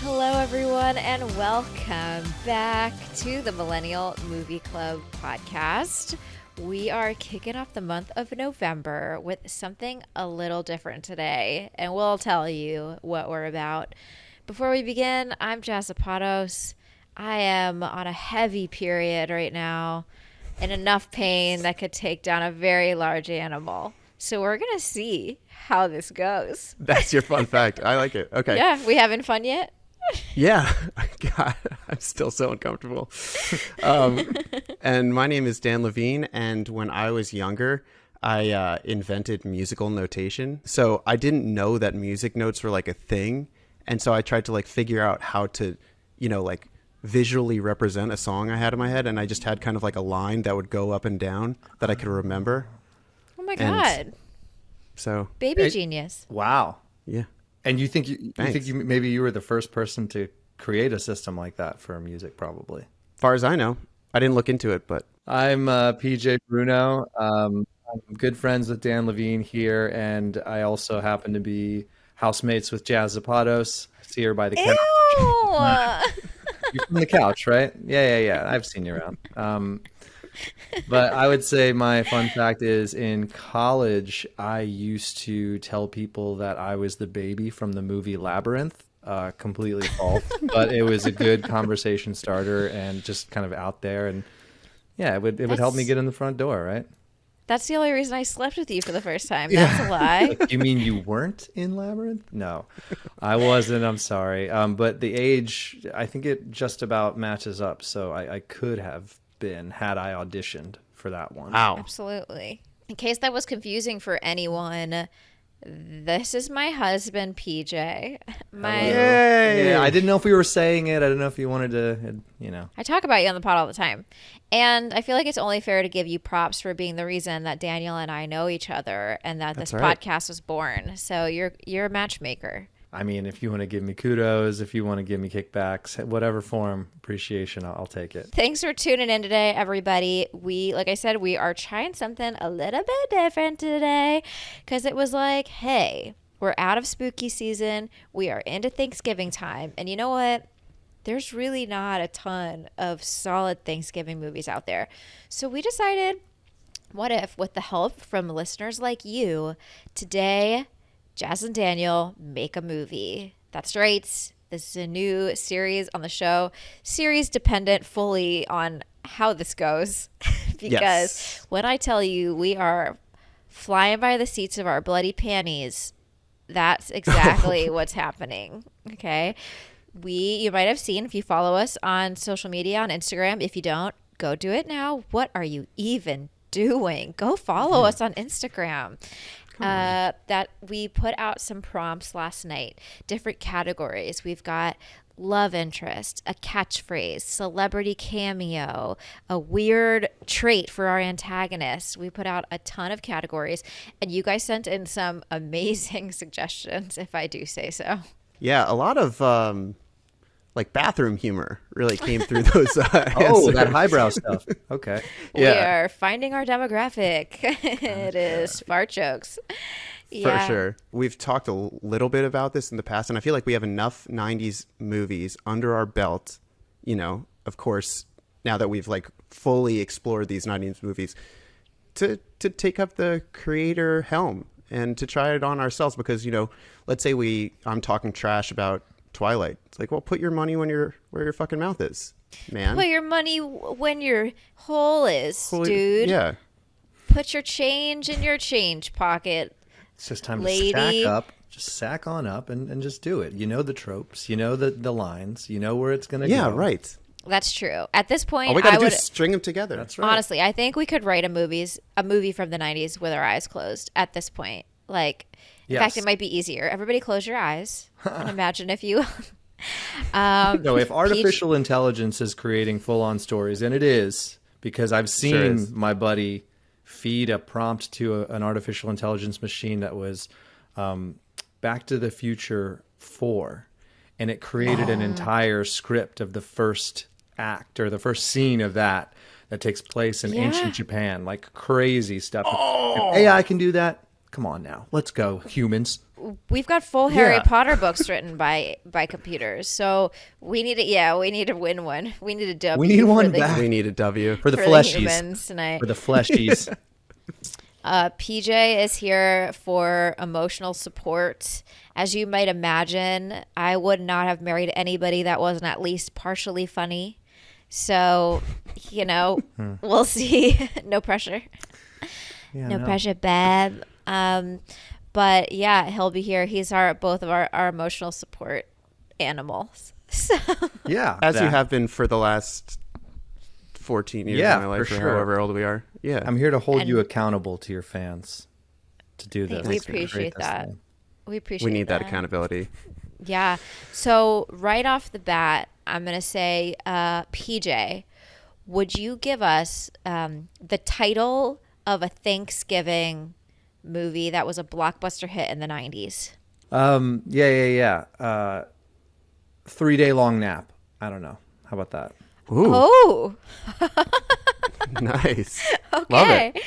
Hello, everyone, and welcome back to the Millennial Movie Club podcast. We are kicking off the month of November with something a little different today, and we'll tell you what we're about. Before we begin, I'm Jaz Dan. I am on a heavy period right now, in enough pain that could take down a very large animal. So we're going to see how this goes. That's your fun fact. I like it. Okay. Yeah, we having fun yet? Yeah. God, I'm still so uncomfortable. And my name is Dan Levine. And when I was younger, I invented musical notation. So I didn't know that music notes were like a thing. And so I tried to like figure out how to, like visually represent a song I had in my head. And I just had kind of like a line that would go up and down that I could remember. Oh my God. So baby genius. Wow. Yeah. And you think maybe you were the first person to create a system like that for music, probably. As far as I know, I didn't look into it, but I'm PJ Bruno. I'm good friends with Dan Levine here, and I also happen to be housemates with Jaz Dan. See her by the couch. Ew. You're from the couch, right? Yeah. I've seen you around. But I would say my fun fact is in college, I used to tell people that I was the baby from the movie Labyrinth. Completely false, but it was a good conversation starter and just kind of out there. And yeah, it would help me get in the front door, right? That's the only reason I slept with you for the first time. That's a lie. You mean you weren't in Labyrinth? No, I wasn't. I'm sorry. But the age, I think it just about matches up. So I could have been had I auditioned for that one. wow. Absolutely. In case that was confusing for anyone, this is my husband, PJ. Yay! Yeah, I didn't know if we were saying it. I didn't know if you wanted to, I talk about you on the pod all the time. And I feel like it's only fair to give you props for being the reason that Daniel and I know each other and that this podcast was born. So you're a matchmaker. I mean, if you want to give me kudos, if you want to give me kickbacks, whatever form, appreciation, I'll take it. Thanks for tuning in today, everybody. Like I said, we are trying something a little bit different today because it was like, hey, we're out of spooky season. We are into Thanksgiving time. And you know what? There's really not a ton of solid Thanksgiving movies out there. So we decided, what if, with the help from listeners like you, today Jaz and Daniel make a movie. That's right. This is a new series on the show. Series dependent fully on how this goes. Because when I tell you we are flying by the seats of our bloody panties, that's exactly what's happening. Okay. You might have seen, if you follow us on social media, on Instagram. If you don't, go do it now. What are you even doing? Go follow us on Instagram. That we put out some prompts last night, different categories. We've got love interest, a catchphrase, celebrity cameo, a weird trait for our antagonist. We put out a ton of categories, and you guys sent in some amazing suggestions, if I do say so. Yeah, a lot of like bathroom humor really came through those. That highbrow stuff. Okay. We are finding our demographic. It is fart jokes. For sure. We've talked a little bit about this in the past, and I feel like we have enough 90s movies under our belt, of course, now that we've like fully explored these 90s movies, to take up the creator helm and to try it on ourselves. Because, let's say I'm talking trash about Twilight. It's like, well, put your money where your fucking mouth is, man. Put your money when your hole is, dude. Yeah. Put your change in your change pocket. It's just time lady. To sack up. Just sack on up and just do it. You know the tropes. You know the lines. You know where it's going to go. Yeah, right. That's true. At this point, all we got to do is string them together. That's right. Honestly, I think we could write a movie from the 90s with our eyes closed at this point. In fact, it might be easier. Everybody close your eyes and imagine if you... No, if artificial intelligence is creating full-on stories, and it is, because I've seen my buddy feed a prompt to an artificial intelligence machine that was Back to the Future 4, and it created an entire script of the first act or the first scene of that takes place in ancient Japan, like crazy stuff. If AI can do that, Come on now. Let's go, humans. We've got full Harry Yeah. Potter books written by computers, so we need to win one. We need a W. We need one for the, back. We need a W. For the for the fleshies. humans tonight. For the fleshies. PJ is here for emotional support. As you might imagine, I would not have married anybody that wasn't at least partially funny. So, we'll see. No pressure. Yeah, No pressure, babe. But yeah, he'll be here. He's both of our emotional support animals. So Yeah. As you have been for the last 14 years Yeah, of my life, for or sure. however old we are. Yeah. I'm here to hold And- you accountable to your fans to do this. we to create appreciate this that. thing. We appreciate We need that accountability. Yeah. So right off the bat, I'm going to say, PJ, would you give us the title of a Thanksgiving movie that was a blockbuster hit in the 90s? Yeah. 3-day long nap. I don't know. How about that? Ooh, Oh, nice. okay. Love it.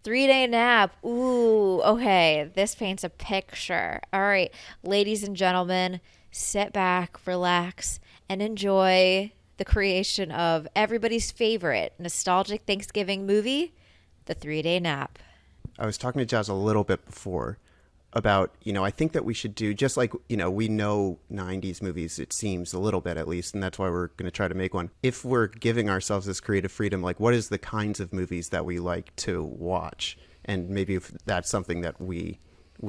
3-day nap. Ooh, okay. This paints a picture. All right, ladies and gentlemen, sit back, relax, and enjoy the creation of everybody's favorite nostalgic Thanksgiving movie, The 3-Day Nap. I was talking to Jazz a little bit before about, I think that we should do, just like, we know 90s movies, it seems a little bit at least, and that's why we're going to try to make one. If we're giving ourselves this creative freedom, like what is the kinds of movies that we like to watch? And maybe if that's something that we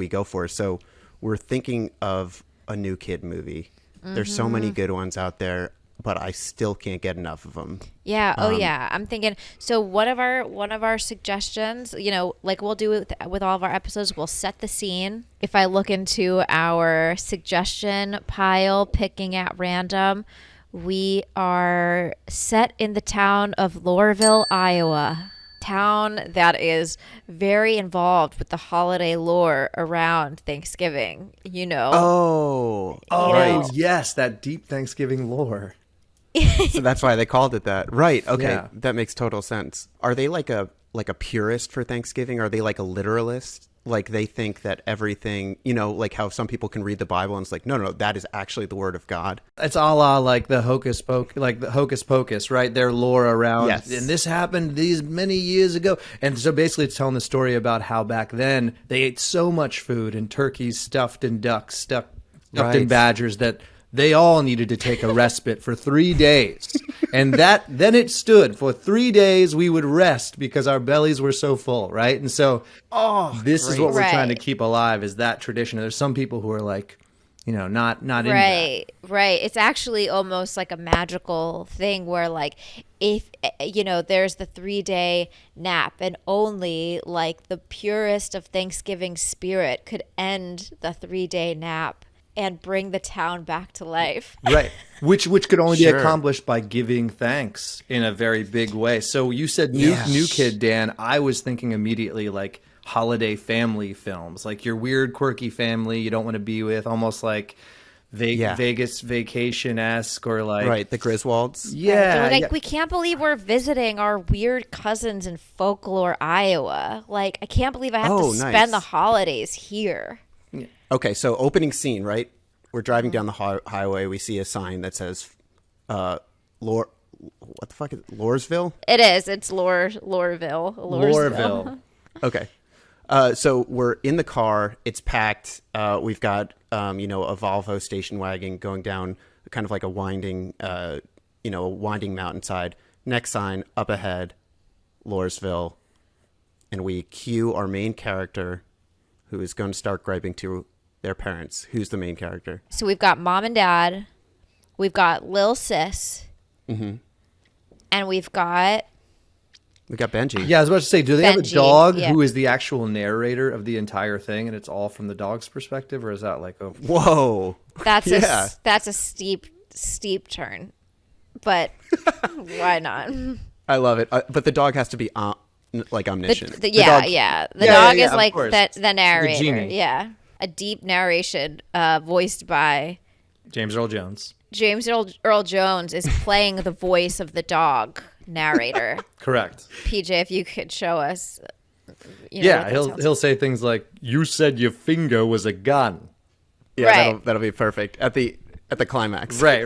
go for. So we're thinking of a New Kid movie. There's so many good ones out there, but I still can't get enough of them. Yeah. Oh, yeah. I'm thinking. So one of our suggestions, like we'll do with all of our episodes, we'll set the scene. If I look into our suggestion pile, picking at random, we are set in the town of Loreville, Iowa. Town that is very involved with the holiday lore around Thanksgiving. Oh, Oh, yes, that deep Thanksgiving lore. So that's why they called it that. Right. Okay. Yeah. That makes total sense. Are they like a purist for Thanksgiving? Are they like a literalist? Like they think that everything, like how some people can read the Bible and it's like, no, that is actually the word of God. It's a la like the hocus pocus, right? Their lore around, Yes. and this happened these many years ago. And so basically it's telling the story about how back then they ate so much food and turkeys stuffed in ducks, stuffed Right. in badgers that they all needed to take a respite for 3 days. And then it stood for 3 days. We would rest because our bellies were so full, right? And so, this is great. what we're trying to Right. keep alive, is that tradition. There's some people who are like, not in that. Right. It's actually almost like a magical thing where like if there's the 3-day nap and only like the purest of Thanksgiving spirit could end the 3-day nap and bring the town back to life. Right. Which could only be Sure. accomplished by giving thanks in a very big way. So you said Yeah. new kid, Dan. I was thinking immediately like holiday family films, like your weird, quirky family you don't want to be with, almost like Yeah. Vegas vacation-esque, or like Right. The Griswolds. Yeah, They're like, yeah. we can't believe we're visiting our weird cousins in Folklore, Iowa. Like, I can't believe I have Oh, to nice. spend the holidays here. Okay. So opening scene, right? We're driving down the highway. We see a sign that says, what the fuck is it? Loresville? It is. It's Loreville. Loreville. Okay. So we're in the car. It's packed. We've got, a Volvo station wagon going down kind of like a winding mountainside. Next sign up ahead, Loresville. And we cue our main character who is going to start griping to their parents. Who's the main character? So we've got mom and dad. We've got Lil Sis. Mm-hmm. And we've got... We got Benji. Yeah, I was about to say, do they have a Benji, dog yeah. who is the actual narrator of the entire thing, and it's all from the dog's perspective, or is that like a... Whoa. That's Yeah. a steep turn. But why not? I love it. But the dog has to be like omniscient. The dog- The Yeah, dog yeah, is of like course. the narrator. genie. Yeah. A deep narration voiced by James Earl Jones. James Earl Jones is playing the voice of the dog narrator. Correct. PJ, if you could show us what that sounds he'll say things like, "You said your finger was a gun." Yeah, Right. that'll be perfect at the climax. Right.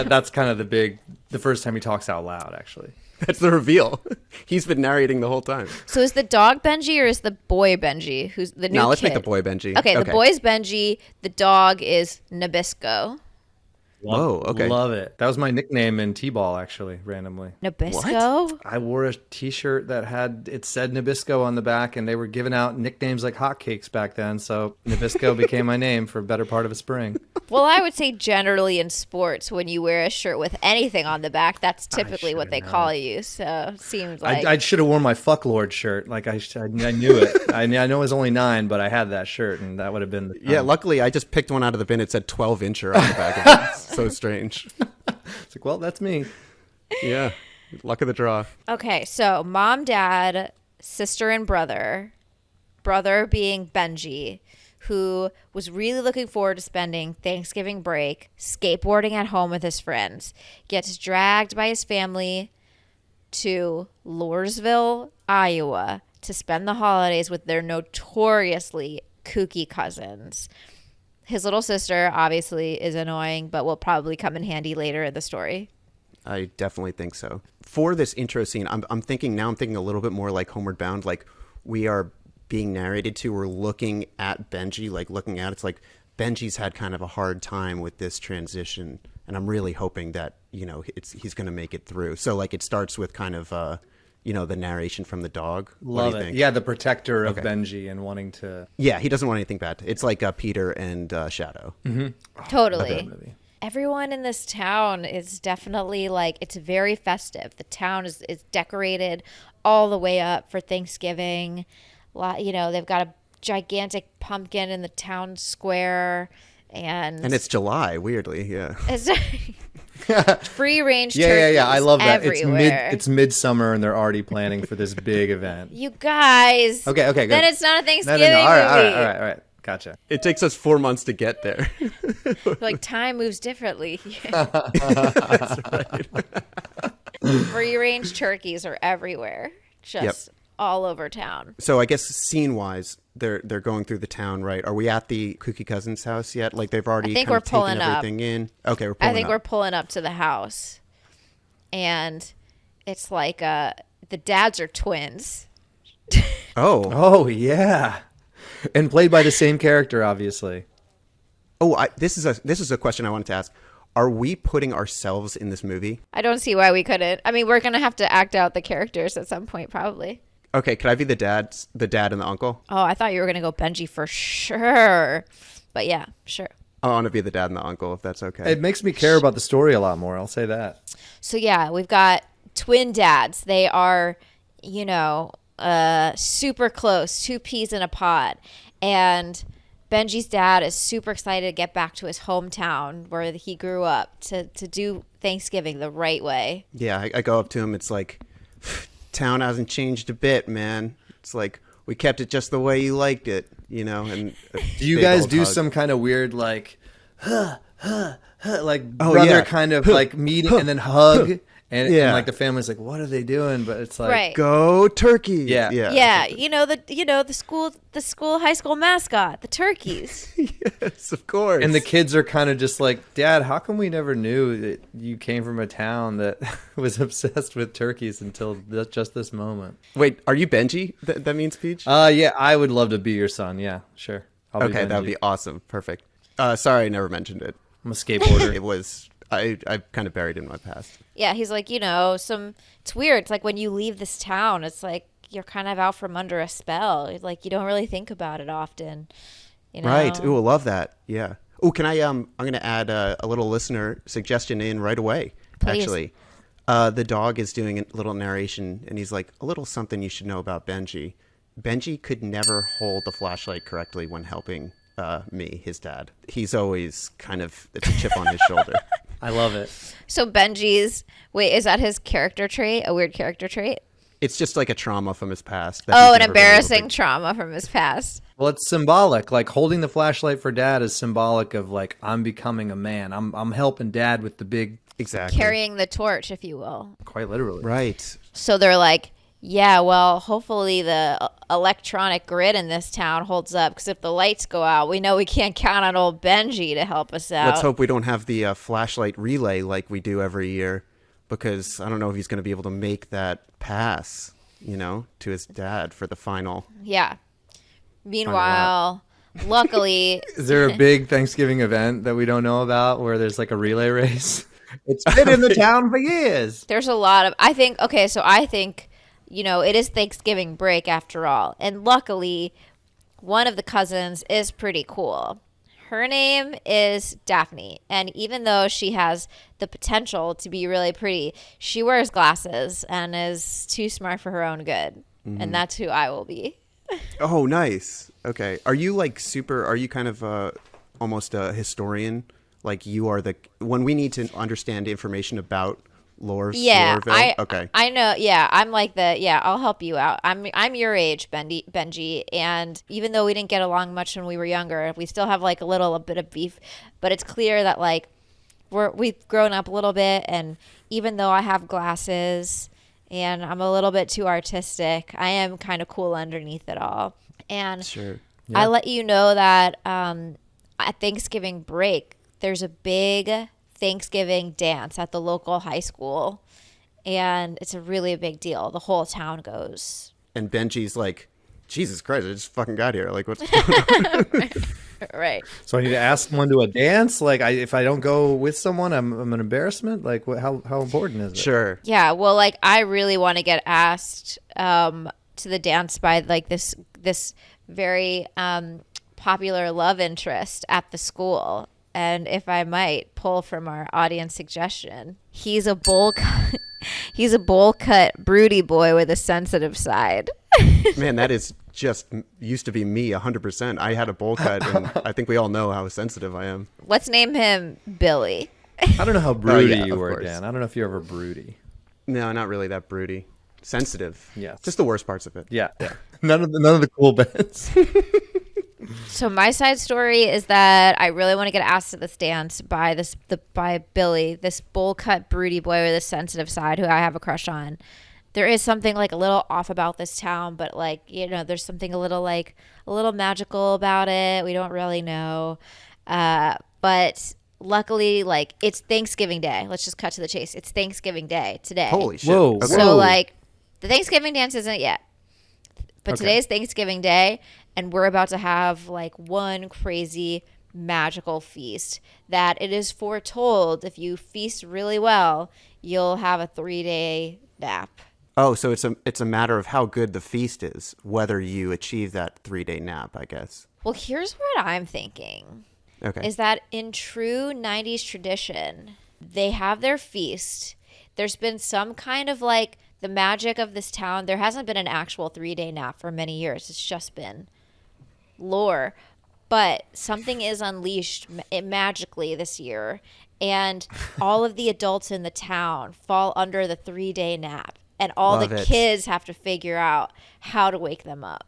That's kind of the first time he talks out loud, actually. That's the reveal. He's been narrating the whole time. So is the dog Benji or is the boy Benji? Who's the new Now let's kid? make the boy Benji. Okay, the boy's Benji. The dog is Nabisco. Whoa, okay. Love it. That was my nickname in T-ball, actually, randomly. Nabisco? I wore a T-shirt that it said Nabisco on the back, and they were giving out nicknames like hotcakes back then. So Nabisco became my name for a better part of a spring. Well, I would say generally in sports, when you wear a shirt with anything on the back, that's typically what they call you. So it seems like I should have worn my Fuck Lord shirt. Like I knew it. I know it was only 9, but I had that shirt, and that would have been the time. Yeah, luckily I just picked one out of the bin. It said 12-incher on the back of it. So strange. It's like, well, that's me. Yeah, luck of the draw. Okay, so mom, dad, sister, and brother. Brother being Benji, who was really looking forward to spending Thanksgiving break skateboarding at home with his friends. Gets dragged by his family to Lawrenceville, Iowa, to spend the holidays with their notoriously kooky cousins. His little sister obviously is annoying, but will probably come in handy later in the story. I definitely think so. For this intro scene, I'm thinking a little bit more like Homeward Bound. Like we are being narrated to, we're looking at Benji, like looking at, it's like Benji's had kind of a hard time with this transition. And I'm really hoping that, he's going to make it through. So like it starts with kind of, the narration from the dog. Love what do you it. think? Yeah, the protector of Okay. Benji and wanting to. Yeah, he doesn't want anything bad. It's like Peter and Shadow. Totally. movie. Everyone in this town is definitely like, it's very festive. The town is decorated all the way up for Thanksgiving. They've got a gigantic pumpkin in the town square. And it's July, weirdly, yeah. it's free range turkeys Yeah. I love that. everywhere. It's midsummer and they're already planning for this big event. You guys. Okay, good. Then it's not a No, Thanksgiving All movie. right. Gotcha. It takes us 4 months to get there. Like time moves differently. That's right. Free range turkeys are everywhere. Just all over town. So I guess scene-wise, they're going through the town, right? Are we at the Kooky Cousins house yet? Like they've already I think kind we're of taken pulling up. everything in? Okay, we're pulling I think up. we're pulling up to the house. And it's like the dads are twins. Oh. Oh, yeah. And played by the same character, obviously. This is a question I wanted to ask. Are we putting ourselves in this movie? I don't see why we couldn't. I mean, we're going to have to act out the characters at some point, probably. Okay, could I be the dad and the uncle? Oh, I thought you were going to go Benji for sure. But yeah, sure. I want to be the dad and the uncle, if that's okay. It makes me care about the story a lot more. I'll say that. So yeah, we've got twin dads. They are, super close, 2 peas in a pod. And Benji's dad is super excited to get back to his hometown where he grew up to do Thanksgiving the right way. Yeah, I go up to him. It's like, town hasn't changed a bit, man. It's like, we kept it just the way you liked it, and Do you guys do some kind of weird, like, like brother kind of like meeting and then hug? And like the family's like, what are they doing? But it's like, Right. Go turkey. Yeah. Yeah, the school high school mascot, the turkeys. Yes, of course. And the kids are kind of just like, Dad, how come we never knew that you came from a town that was obsessed with turkeys until just this moment? Wait, are you Benji? That means Peach? Yeah, I would love to be your son. Yeah, sure. I'll be Okay, that would Benji. be awesome. Perfect. Sorry, I never mentioned it. I'm a skateboarder. It was I kind of buried in my past. Yeah, he's like, it's weird. It's like when you leave this town, it's like you're kind of out from under a spell. It's like you don't really think about it often. Right. Ooh, I love that. Yeah. Ooh, can I I'm going to add a little listener suggestion in right away. Please. Actually. The dog is doing a little narration and he's like, a little something you should know about Benji. Benji could never hold the flashlight correctly when helping me, his dad. He's always it's a chip on his shoulder. I love it. So is that his character trait? A weird character trait? It's just like a trauma from his past. that Oh, he's an never been able to embarrassing trauma from his past. Well, it's symbolic. Like holding the flashlight for Dad is symbolic of like I'm becoming a man. I'm helping Dad with the big, Exactly. Carrying the torch, if you will. quite literally. Right. So they're like, yeah, well, hopefully the electronic grid in this town holds up, because if the lights go out, we know we can't count on old Benji to help us out. Let's hope we don't have the flashlight relay like we do every year, because I don't know if he's going to be able to make that pass, to his dad for the final. Yeah. Meanwhile, luckily... Is there a big Thanksgiving event that we don't know about where there's like a relay race? It's been in the town for years. There's a lot of... I think it is Thanksgiving break after all. And luckily, one of the cousins is pretty cool. Her name is Daphne. And even though she has the potential to be really pretty, she wears glasses and is too smart for her own good. Mm-hmm. And that's who I will be. Oh, nice. Okay. Are you are you kind of almost a historian? Like you are when we need to understand information about Loreville? Okay. I know. Yeah. I'm I'll help you out. I'm your age, Benji. And even though we didn't get along much when we were younger, we still have like a bit of beef, but it's clear that like we've grown up a little bit. And even though I have glasses and I'm a little bit too artistic, I am kind of cool underneath it all. And sure. Yeah. I let you know that at Thanksgiving break, there's a big Thanksgiving dance at the local high school, and it's a really big deal. The whole town goes. And Benji's like, Jesus Christ, I just fucking got here. Like, what's going on? Right. So I need to ask someone to a dance? Like, if I don't go with someone, I'm an embarrassment? Like, how important is it? Sure. Yeah, well, like, I really want to get asked to the dance by, like, this very popular love interest at the school. And if I might pull from our audience suggestion, he's a bowl cut broody boy with a sensitive side. Man, that is just used to be me 100%. I had a bowl cut, and I think we all know how sensitive I am. Let's name him Billy. I don't know how broody you were, course. Dan. I don't know if you're ever broody. No, not really that broody. Sensitive. Yes. Just the worst parts of it. Yeah. None of the cool bits. So my side story is that I really want to get asked to this dance by by Billy, this bowl cut broody boy with a sensitive side who I have a crush on. There is something like a little off about this town, but like, there's something a little magical about it. We don't really know. But luckily, like, it's Thanksgiving Day. Let's just cut to the chase. It's Thanksgiving Day today. Holy shit. Whoa. Okay. So like the Thanksgiving dance isn't yet. But Okay. today's Thanksgiving Day, and we're about to have like one crazy magical feast that it is foretold if you feast really well, you'll have a 3-day nap. Oh, so it's a matter of how good the feast is, whether you achieve that 3-day nap, I guess. Well, here's what I'm thinking. Okay. Is that in true 90s tradition, they have their feast. There's been some kind of like the magic of this town. There hasn't been an actual 3-day nap for many years. It's just been lore. But something is unleashed magically this year. And all of the adults in the town fall under the 3-day nap. And all Love the it. kids have to figure out how to wake them up.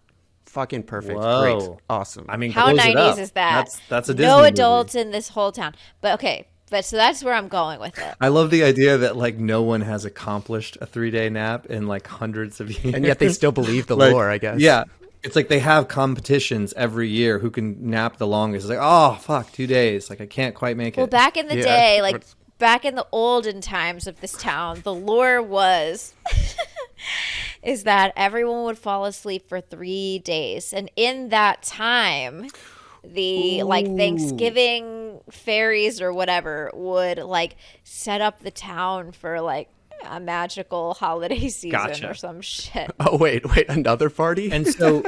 Fucking perfect. Whoa. Great. Awesome. I mean, How close it 90s up. is that? That's a Disney no movie. adults in this whole town. But okay. But so that's where I'm going with it. I love the idea that like no one has accomplished a 3-day nap in like hundreds of years. and yet they still believe the Like, lore, I guess. Yeah. It's like they have competitions every year who can nap the longest. It's like, oh, fuck, 2 days. Like, I can't quite make Well, it. back in the Yeah. day, like back in the olden times of this town, the lore was is that everyone would fall asleep for 3 days. And in that time, the like Thanksgiving fairies or whatever would like set up the town for like a magical holiday season Gotcha. or some shit. Oh, wait. Another party? And so,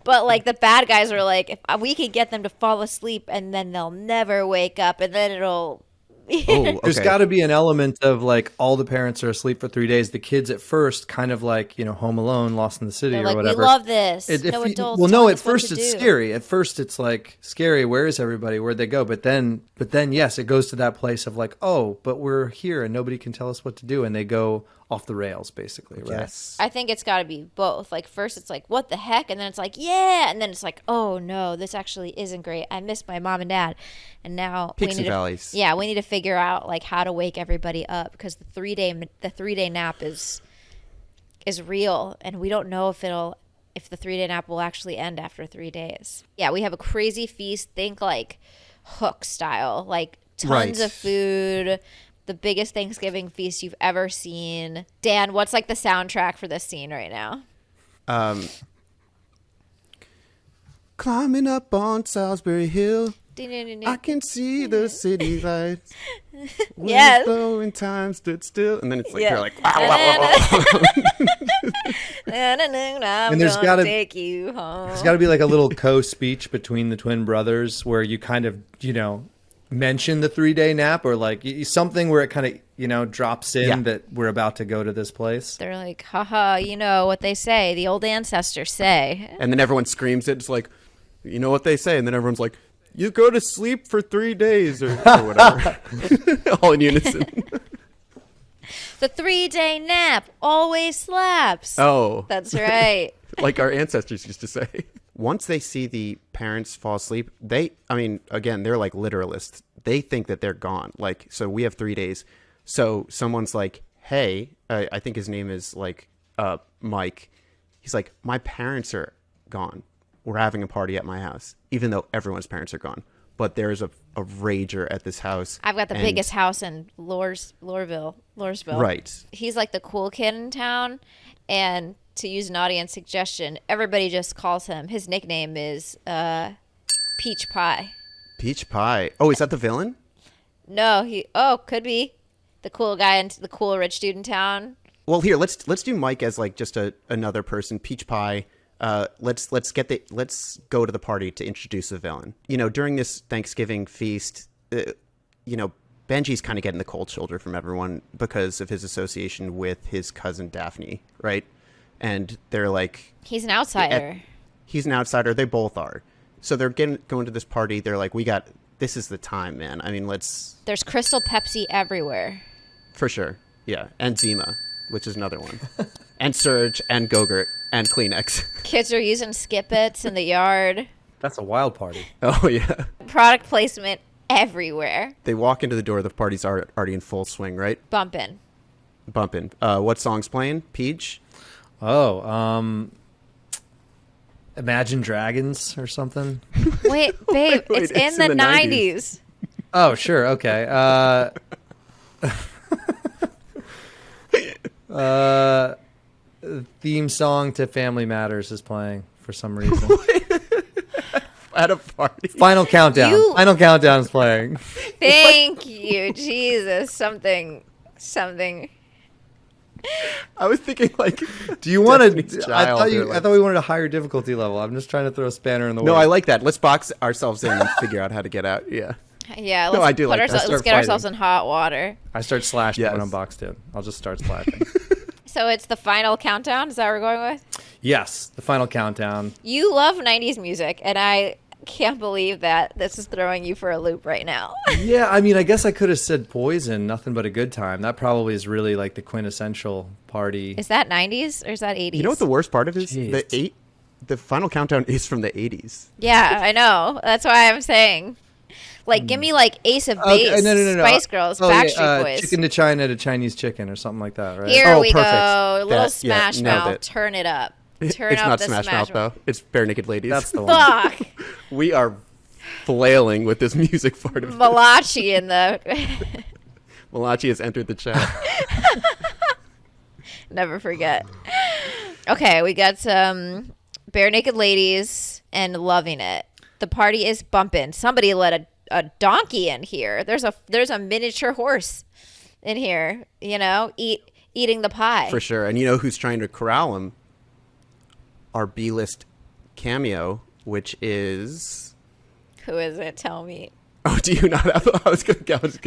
But like the bad guys are like, if we could get them to fall asleep and then they'll never wake up, and then it'll. Oh, there's okay. got to be an element of like all the parents are asleep for 3 days. The kids at first kind of like, Home Alone, Lost in the City They're or like, whatever. we love this. It- No if you- adults. well, no, telling at us what first to it's do. scary. At first it's like scary. Where is everybody? Where'd they go? But then yes, it goes to that place of like, oh, but we're here and nobody can tell us what to do. And they go off the rails basically, right? Yes. I think it's got to be both. Like first it's like, what the heck? And then it's like, yeah. And then it's like, oh no, this actually isn't great. I miss my mom and dad. And now Peaks we and need valleys. to, we need to figure out like how to wake everybody up, because the 3-day nap is, is real, and we don't know if the 3-day nap will actually end after 3 days. Yeah, we have a crazy feast. Think like Hook style, like tons of food, the biggest Thanksgiving feast you've ever seen. Dan, what's like the soundtrack for this scene right now? Climbing up on Salisbury Hill, I can see the city lights. Yes. When time stood still, and then it's like Yeah. you're like, wow, wow, wow. And there's gotta- take you home. There's got to be like a little co-speech between the twin brothers where you kind of, mention the 3-day nap, or like something where it kind of, drops in that we're about to go to this place. They're like, haha, you know what they say, the old ancestors say. And then everyone screams it. It's like, you know what they say, and then everyone's like, you go to sleep for 3 days or whatever. All in unison. The 3-day nap always slaps. Oh. That's right. Like our ancestors used to say. Once they see the parents fall asleep, again, they're like literalists. They think that they're gone. Like, so we have 3 days. So someone's like, hey, I think his name is like Mike. He's like, my parents are gone. We're having a party at my house, even though everyone's parents are gone. But there's a rager at this house. I've got the biggest house in Lawrenceville. Right. He's like the cool kid in town. And to use an audience suggestion, everybody just calls him. His nickname is Peach Pie. Peach Pie. Oh, is that the villain? No, could be the cool guy and the cool rich dude in town. Well, here, let's do Mike as like just another person. Peach Pie. Let's go to the party to introduce the villain. During this Thanksgiving feast, Benji's kind of getting the cold shoulder from everyone because of his association with his cousin Daphne, right? And they're like, he's an outsider. He's an outsider. They both are. So they're going to this party. They're like, this is the time, man. I mean, There's Crystal Pepsi everywhere. For sure. Yeah. And Zima, which is another one. And Surge and Go-Gurt and Kleenex. Kids are using Skip-Its in the yard. That's a wild party. Oh, yeah. Product placement everywhere. They walk into the door. The party's already in full swing, right? Bumpin'. What song's playing? Peach? Oh, Imagine Dragons or something. Wait, babe, it's in the 90s. Oh, sure. Okay. Theme song to Family Matters is playing for some reason. At a party. Final Countdown. Final Countdown is playing. Thank you, Jesus. Something. I was thinking like, do you want Destiny's to? I Child thought we wanted a higher difficulty level. I'm just trying to throw a spanner in the No, works. I like that. Let's box ourselves in and figure out how to get out. Yeah. Yeah, No, I do like that. let's Start get fighting. ourselves in hot water. I start slashing Yes. when I'm boxed in. I'll just start slashing. So it's the final countdown? Is that what we're going with? Yes, the Final Countdown. You love 90s music, and I can't believe that this is throwing you for a loop right now. Yeah, I mean, I guess I could have said Poison, Nothing But a Good Time. That probably is really like the quintessential party. Is that 90s or is that 80s? You know what the worst part of it is? Jeez. The final countdown is from the 80s. Yeah, I know. That's why I'm saying. Like, give me like Ace of Base, no. Spice Girls, Backstreet Boys. Chicken to China to Chinese chicken or something like that, right? Here Oh, we perfect. go. Little Yeah, Smash nailed Mouth. it. Turn it up. Turn It's up not the Smash Mouth, though. It's Bare Naked Ladies. That's the one. Fuck. We are flailing with this music part of it. Malachi in the... Malachi has entered the chat. Never forget. Okay, we got some Bare Naked Ladies and Loving It. The party is bumping. Somebody let a donkey in here. There's a miniature horse in here, eating the pie. For sure. And you know who's trying to corral him? Our B-list cameo, which is... Who is it? Tell me. Oh, do you not have... I was gonna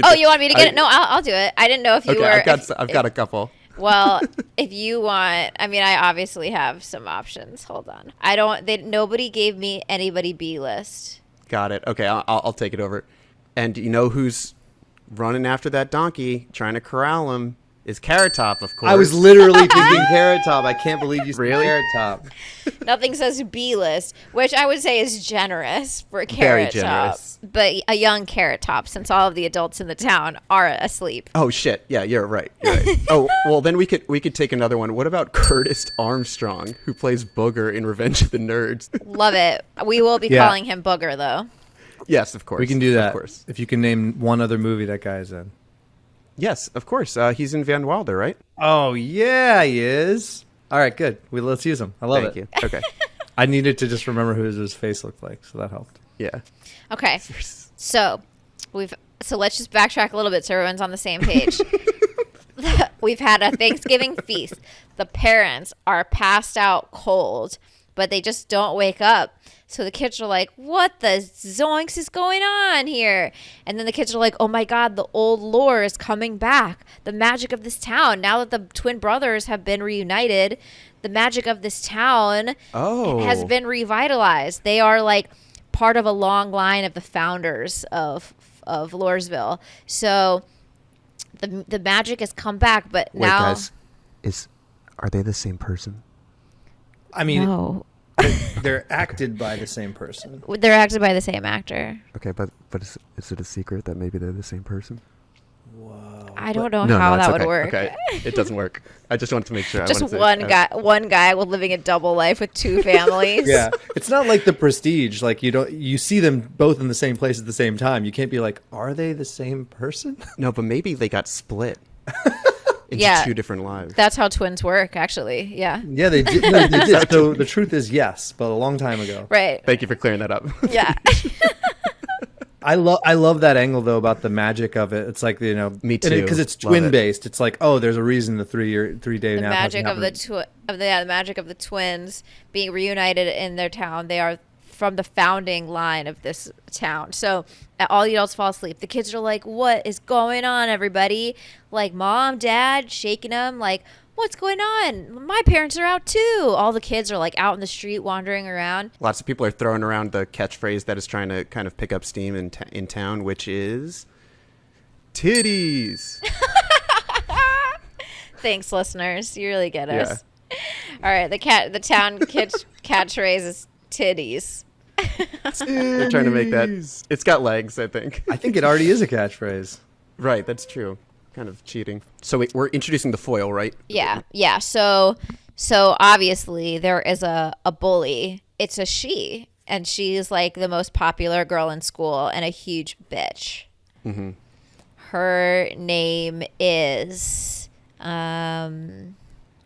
Oh, you want me to get it? No, I'll do it. I didn't know if you Okay, were... I've got a couple. Well, if you want... I mean, I obviously have some options. Hold on. Nobody gave me anybody B-list. Got it. Okay, I'll take it over. And you know who's running after that donkey, trying to corral him, is Carrot Top, of course. I was literally thinking Carrot Top. I can't believe you said Really? Carrot Top. Nothing says B-list, which I would say is generous for Very Carrot Top. generous. But a young Carrot Top, since all of the adults in the town are asleep. Oh shit! Yeah, you're right. You're right. Oh well, then we could take another one. What about Curtis Armstrong, who plays Booger in Revenge of the Nerds? Love it. We will be Yeah. calling him Booger, though. Yes, of course. We can do that. Of course. If you can name one other movie that guy is in. Yes, of course. He's in Van Wilder, right? Oh, yeah, he is. All right, good. Let's use him. I love Thank it. you. Okay. I needed to just remember who his face looked like, so that helped. Yeah. Okay. So let's just backtrack a little bit so everyone's on the same page. We've had a Thanksgiving feast. The parents are passed out cold, but they just don't wake up. So the kids are like, what the zoinks is going on here? And then the kids are like, oh my God, the old lore is coming back. The magic of this town. Now that the twin brothers have been reunited, the magic of this town has been revitalized. They are like part of a long line of the founders of Loresville. So the magic has come back, but Wait, now... guys, are they the same person? I mean, No. they're acted by the same person. They're acted by the same actor. Okay, but is it a secret that maybe they're the same person? I don't know how that would work. Okay, it doesn't work. I just wanted to make sure. Just one guy living a double life with two families. Yeah, it's not like The Prestige. Like you see them both in the same place at the same time. You can't be like, are they the same person? No, but maybe they got split into Yeah. two different lives. That's how twins work, actually. Yeah. Yeah, they did. No, they did. So the truth is yes, but a long time ago. Right. Thank you for clearing that up. Yeah. I love that angle though about the magic of it. It's like, Me too. because it's Love twin based. It's like, oh, there's a reason the 3-day The nap magic hasn't of happened. the magic of the twins being reunited in their town. They are from the founding line of this town. So all the adults fall asleep. The kids are like, what is going on, everybody? Like mom, dad, shaking them like, what's going on? My parents are out too. All the kids are like out in the street wandering around. Lots of people are throwing around the catchphrase that is trying to kind of pick up steam in town, which is titties. Thanks, listeners. You really get us. All right, the town catchphrase is titties. They're trying to make that. It's got legs, I think. I think it already is a catchphrase. Right, that's true. Kind of cheating. So we're introducing the foil, right? Yeah. So obviously there is a bully. It's a she, and she's like the most popular girl in school and a huge bitch. Mm-hmm. Her name is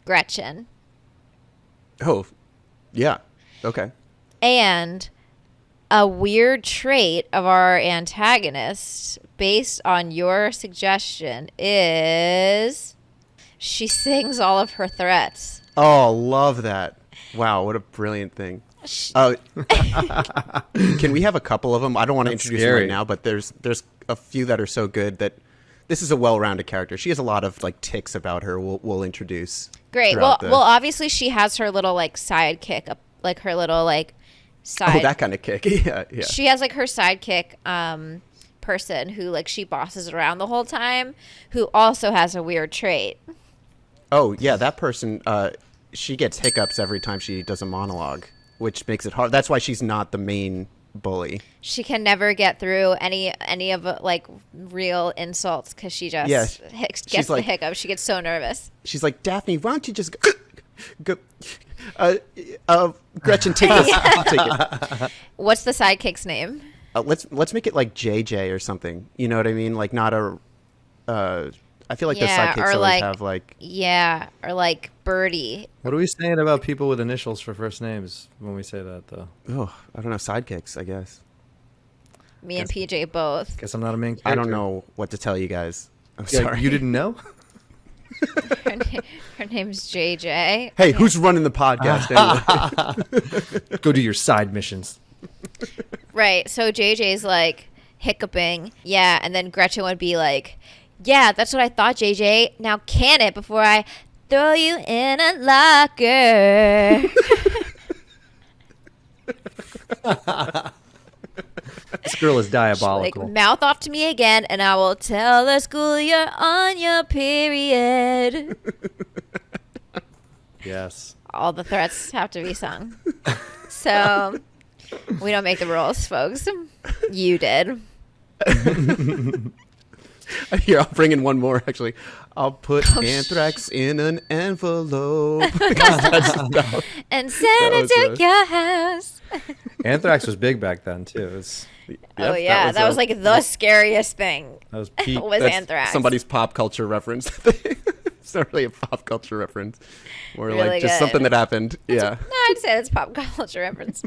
Gretchen. Oh, yeah. Okay. And a weird trait of our antagonist, based on your suggestion, is she sings all of her threats. Oh, love that. Wow, what a brilliant thing. Can we have a couple of them? I don't want to introduce them right now, but there's a few that are so good that this is a well-rounded character. She has a lot of like tics about her. We'll introduce. Great. Well, obviously she has her little like sidekick, like her little like side. Oh, that kind of kick. Yeah. She has like her sidekick person who like she bosses around the whole time, who also has a weird trait. Oh, yeah, that person, she gets hiccups every time she does a monologue, which makes it hard. That's why she's not the main bully. She can never get through any of like real insults because she just gets the hiccups. She gets so nervous. She's like, Daphne, why don't you just go Gretchen, take this. I'll take it. What's the sidekick's name? Let's make it like JJ or something. You know what I mean? Like not a. I feel like the sidekicks always like, have like. Yeah, or like Birdie. What are we saying about people with initials for first names when we say that, though? Oh, I don't know. Sidekicks, I guess. Me and PJ both. Guess I'm not a main character. I don't know what to tell you guys. I'm sorry. You didn't know? Her name's JJ. Hey, who's running the podcast anyway? Go do your side missions. Right. So JJ's like hiccuping. Yeah. And then Gretchen would be like, yeah, that's what I thought, JJ. Now can it before I throw you in a locker. It's girl is Like, diabolical. mouth off to me again, and I will tell the school you're on your period. Yes. All the threats have to be sung. So we don't make the rules, folks. You did. Here, I'll bring in one more, actually. I'll put anthrax in an envelope. And send it to your house. Anthrax was big back then too. It was, Oh yeah, that was like the scariest thing. that was peak. Was That's anthrax. somebody's pop culture reference. It's not really a pop culture reference. More Really like just good. something that happened. Yeah. No, I'd say that's pop culture reference.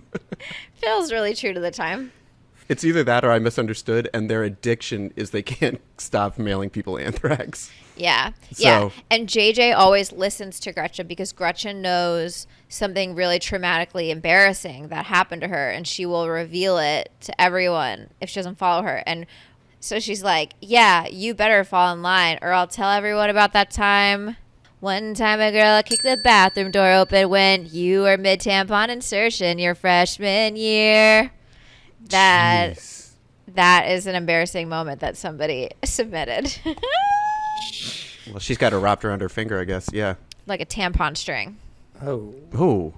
Feels really true to the time. It's either that or I misunderstood, and their addiction is they can't stop mailing people anthrax. Yeah. So- Yeah. And JJ always listens to Gretchen because Gretchen knows something really traumatically embarrassing that happened to her, and she will reveal it to everyone if she doesn't follow her. And so she's like, yeah, you better fall in line or I'll tell everyone about that time. One time a girl kicked the bathroom door open when you were mid-tampon insertion your freshman year. Jeez. That is an embarrassing moment that somebody submitted. Well, she's got it wrapped around her finger, I guess. Yeah. Like a tampon string. Oh, Oh,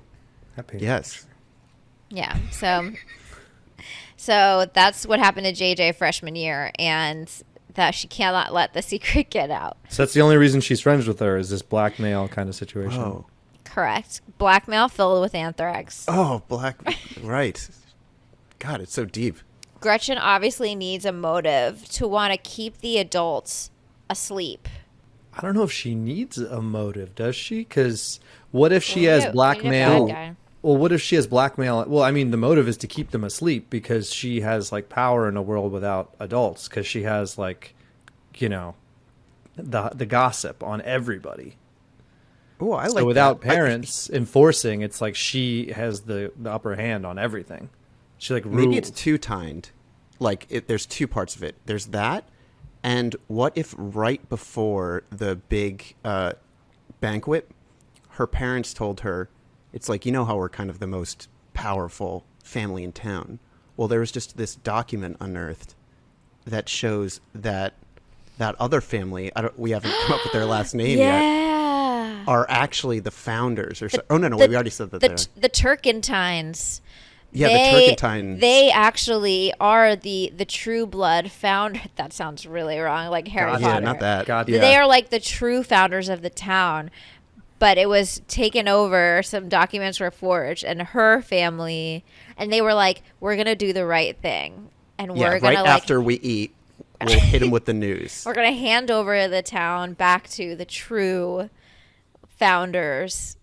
happy. yes. Yeah. So that's what happened to JJ freshman year, and that she cannot let the secret get out. So that's the only reason she's friends with her is this blackmail kind of situation. Oh. Correct. Blackmail filled with anthrax. Oh, right. God, it's so deep. Gretchen obviously needs a motive to want to keep the adults asleep. I don't know if she needs a motive, does she? Because what if she Well, has we need a blackmail? bad guy. Well, what if she has blackmail? Well, I mean, the motive is to keep them asleep because she has like power in a world without adults. Because she has like, you know, the gossip on everybody. Oh, I So like without that. parents enforcing, it's like she has the upper hand on everything. She like Maybe rules. it's two-tined. Like, there's two parts of it. There's that, and what if right before the big banquet, her parents told her, it's like, you know how we're kind of the most powerful family in town. Well, there was just this document unearthed that shows that that other family, we haven't come up with their last name yet, Yeah. are actually the founders. No, we already said that. The Turkentines. Yeah, the Turkentines. They actually are the true blood founder. That sounds really wrong, like Harry God, Potter. Yeah, not that. God, yeah. They are like the true founders of the town. But it was taken over. Some documents were forged, and her family, and they were like, "We're gonna do the right thing, and Yeah, we're gonna right like, after we eat, we'll hit him with the news. we're gonna hand over the town back to the true founders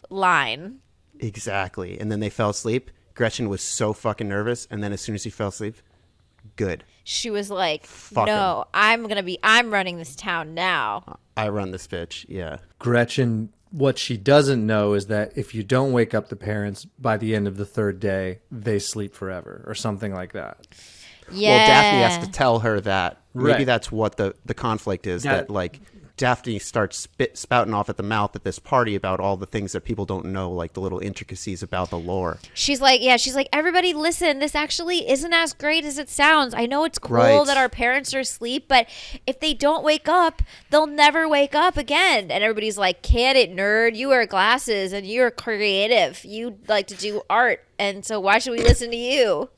line." Exactly. And then they fell asleep. Gretchen was so fucking nervous, and then as soon as he fell asleep, good. She was like, Fuck 'em. "No, I'm running this town now." I run this bitch. Yeah. Gretchen, what she doesn't know is that if you don't wake up the parents by the end of the third day, they sleep forever or something like that. Yeah. Well, Daphne has to tell her that. Maybe Right. that's what the conflict is. That- That like Daphne starts spouting off at the mouth at this party about all the things that people don't know, like the little intricacies about the lore. She's like, everybody listen, this actually isn't as great as it sounds. I know it's cool Right. that our parents are asleep, but if they don't wake up, they'll never wake up again. And everybody's like, can it, nerd? You wear glasses and you're creative. You like to do art. And so why should we listen to you?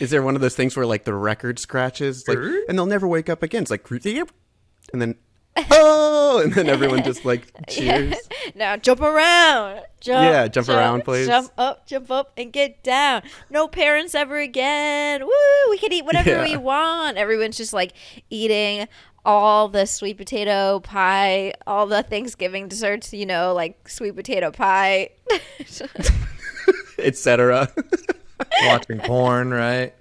Is there one of those things where like the record scratches, like, and they'll never wake up again? It's like, and then, oh, and then everyone just like cheers. Now jump around. Jump around, please. Jump up, and get down. No parents ever again. Woo! We can eat whatever we want. Everyone's just like eating all the sweet potato pie, all the Thanksgiving desserts, like sweet potato pie. Etc. Watching porn, right?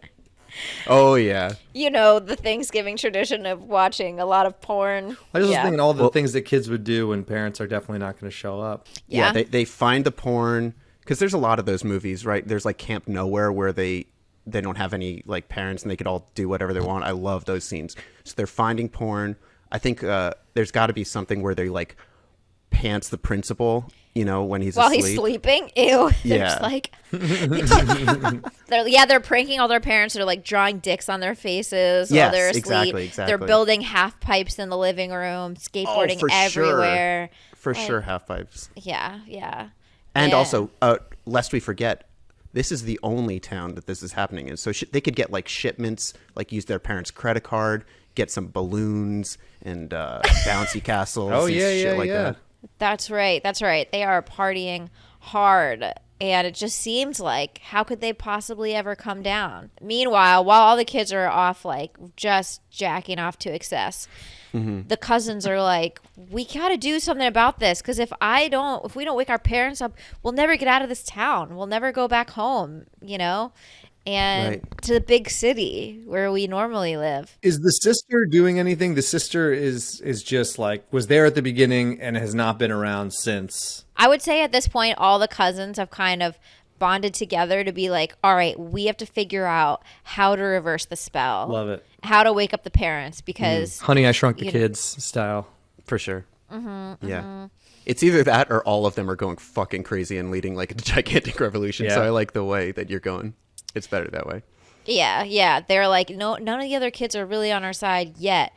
Oh yeah. The Thanksgiving tradition of watching a lot of porn. I was just Yeah. thinking all the things that kids would do when parents are definitely not going to show up. Yeah. They find the porn because there's a lot of those movies, right? There's like Camp Nowhere where they don't have any like parents and they could all do whatever they want. I love those scenes. So they're finding porn. I think there's got to be something where they like pants the principal when he's While asleep. he's sleeping. Ew. They're Yeah. just like they're pranking all their parents. They're like drawing dicks on their faces while Yes, they're asleep. exactly. They're building half pipes in the living room, skateboarding for sure. everywhere. For sure, half pipes. Yeah, yeah. And Yeah. also, lest we forget, this is the only town that this is happening in. So they could get like shipments, like use their parents' credit card, get some balloons and bouncy castles. Oh and yeah, shit yeah, like yeah. that. That's right. That's right. They are partying hard. And it just seems like, how could they possibly ever come down? Meanwhile, while all the kids are off, like, just jacking off to excess, the cousins are like, we got to do something about this. Because if we don't wake our parents up, we'll never get out of this town. We'll never go back home, and Right. to the big city where we normally live. Is the sister doing anything? The sister is just like was there at the beginning and has not been around since. I would say at this point, all the cousins have kind of bonded together to be like, all right, we have to figure out how to reverse the spell. Love it. How to wake up the parents because Honey, I Shrunk the Kids style. For sure. Yeah. It's either that or all of them are going fucking crazy and leading like a gigantic revolution. Yeah. So I like the way that you're going. It's better that way. Yeah. They're like, no, none of the other kids are really on our side yet.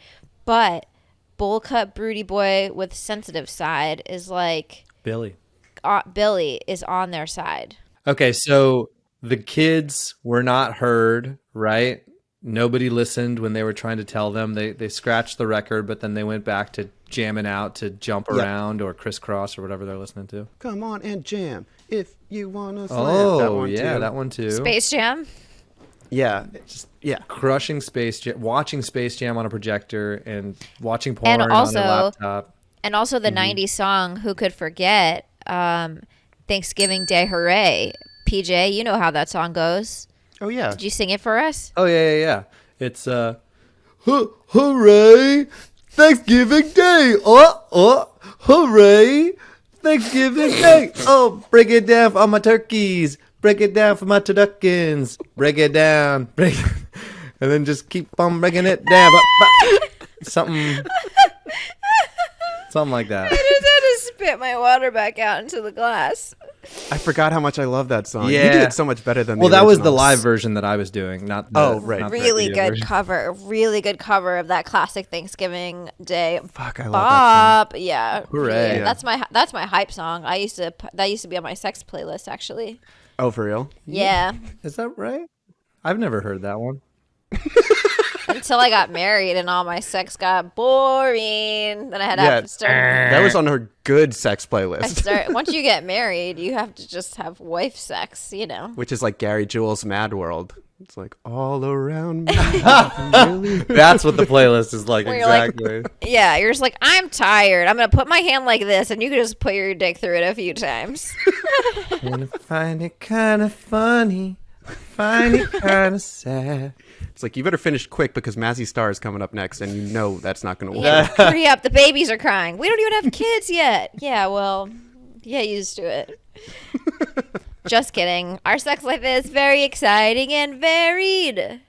But bowl cut broody boy with sensitive side is like, Billy. Billy is on their side. Okay, so the kids were not heard, right? Nobody listened when they were trying to tell them. They scratched the record, but then they went back to jamming out to Jump Around or Crisscross or whatever they're listening to. Come on and jam if you want to slam. Oh, that one yeah, too. that one too. Space Jam. Yeah. Yeah. Crushing Space Jam, watching Space Jam on a projector and watching porn And also- on their laptop. And also the 90s song, Who Could Forget? Thanksgiving Day Hooray. PJ, you know how that song goes. Oh, yeah. Did you sing it for us? Oh, yeah. It's, hooray, Thanksgiving Day. Hooray, Thanksgiving Day. Oh, break it down for all my turkeys. Break it down for my turduckins. Break it down. And then just keep on breaking it down. Something like that. I just had to spit my water back out into the glass. I forgot how much I love that song. You Yeah. do it so much better than Well, the that was the originals. live version that I was doing, not the, Oh, right. not the Really video good version. cover. Really good cover of that classic Thanksgiving Day Fuck, I love that bop. Yeah. Hooray. Yeah. That's my hype song. That used to be on my sex playlist actually. song. Oh, for real? Yeah. Is that right? I've never heard that one. Until I got married and all my sex got boring. Then I had to start. That was on her good sex playlist, Once you get married, you have to just have wife sex, which is like Gary Jules' Mad World. It's like all around me. Really? That's what the playlist is like, Where you're like- exactly. Yeah, you're just like, I'm tired. I'm going to put my hand like this, and you can just put your dick through it a few times. And I find it kind of funny. Find it kind of sad. It's like, you better finish quick because Mazzy Star is coming up next, and you know that's not going to work. Yeah, hurry up. The babies are crying. We don't even have kids yet. Yeah, well, get used to it. Just kidding. Our sex life is very exciting and varied.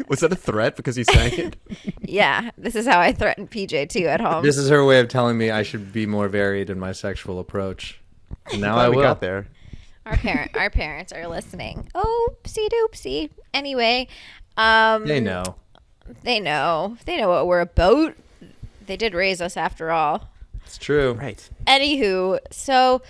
Was that a threat because you sang it? Yeah, this is how I threaten PJ too at home. This is her way of telling me I should be more varied in my sexual approach. And now I Glad we will. got there. Our parents are listening. Oopsie doopsie. Anyway, They know. They know what we're about. They did raise us after all. It's true. Right. Anywho, so